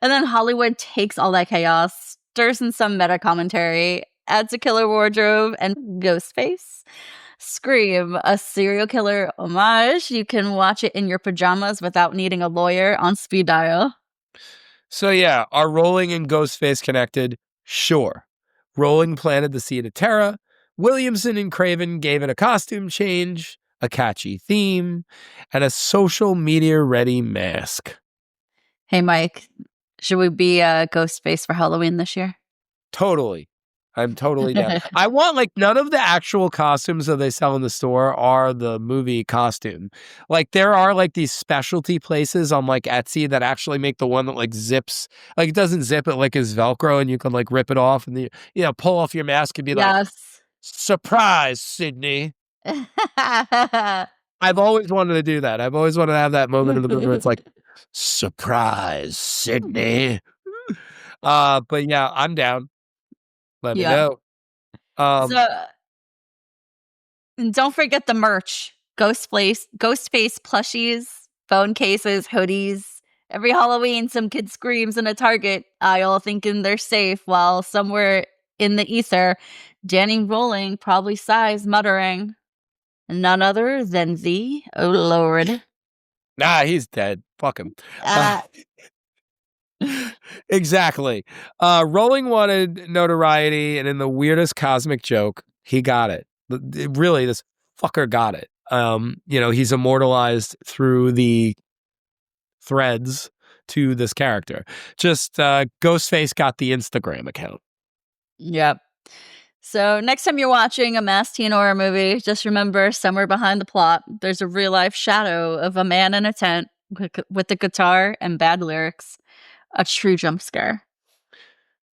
And then Hollywood takes all that chaos, stirs in some meta commentary, adds a killer wardrobe and Ghostface. Scream, a serial killer homage. You can watch it in your pajamas without needing a lawyer on speed dial. So yeah, are Rolling and Ghostface connected? Sure. Rolling planted the seed of terror. Williamson and Craven gave it a costume change, a catchy theme, and a social media-ready mask. Hey, Mike, should we be a Ghostface for Halloween this year? Totally. I'm totally down. I want, like, none of the actual costumes that they sell in the store are the movie costume. Like, there are, like, these specialty places on, like, Etsy that actually make the one that, like, zips. Like, it doesn't zip, it, like, is Velcro, and you can, like, rip it off and, pull off your mask and be like, surprise, Sydney. I've always wanted to do that. I've always wanted to have that moment in the movie where it's like, surprise, Sydney. But yeah, I'm down. Let me know. And don't forget the merch. Ghostface plushies, phone cases, hoodies. Every Halloween, some kid screams in a Target aisle thinking they're safe, while somewhere in the ether, Danny Rolling probably sighs, muttering, none other than thee, oh Lord. Nah, he's dead. Fuck him. Exactly. Rolling wanted notoriety, and in the weirdest cosmic joke, he got it. Really, this fucker got it. He's immortalized through the threads to this character. Just Ghostface got the Instagram account. Yep. So next time you're watching a mass teen horror movie, just remember somewhere behind the plot, there's a real life shadow of a man in a tent with a guitar and bad lyrics. A true jump scare.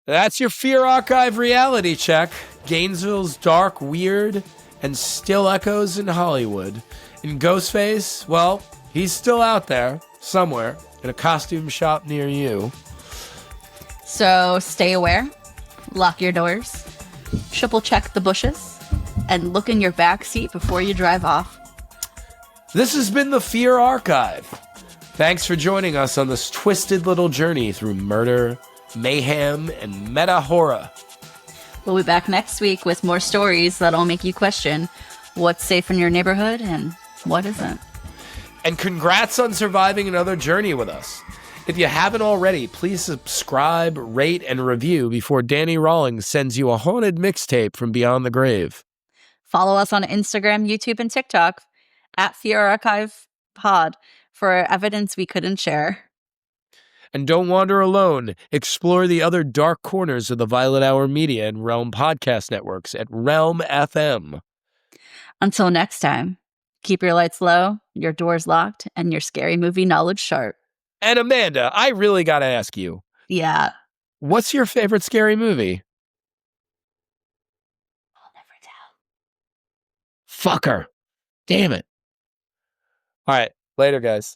That's your Fear Archive reality check. Gainesville's dark, weird, and still echoes in Hollywood. And Ghostface, well, he's still out there, somewhere, in a costume shop near you. So stay aware, lock your doors, triple check the bushes, and look in your back seat before you drive off. This has been the Fear Archive. Thanks for joining us on this twisted little journey through murder, mayhem, and meta horror. We'll be back next week with more stories that'll make you question what's safe in your neighborhood and what isn't. And congrats on surviving another journey with us. If you haven't already, please subscribe, rate, and review before Danny Rawlings sends you a haunted mixtape from beyond the grave. Follow us on Instagram, YouTube, and TikTok at Fear Archive Pod for evidence we couldn't share. And don't wander alone. Explore the other dark corners of the Violet Hour Media and Realm podcast networks at Realm FM. Until next time, keep your lights low, your doors locked, and your scary movie knowledge sharp. And Amanda, I really got to ask you. Yeah. What's your favorite scary movie? I'll never tell. Fucker. Damn it. All right. Later, guys.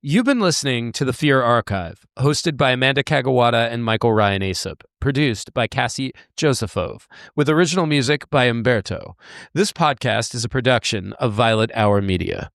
You've been listening to The Fear Archive, hosted by Amanda Kagawada and Michael Ryan Asap, produced by Cassie Josephove, with original music by Umberto. This podcast is a production of Violet Hour Media.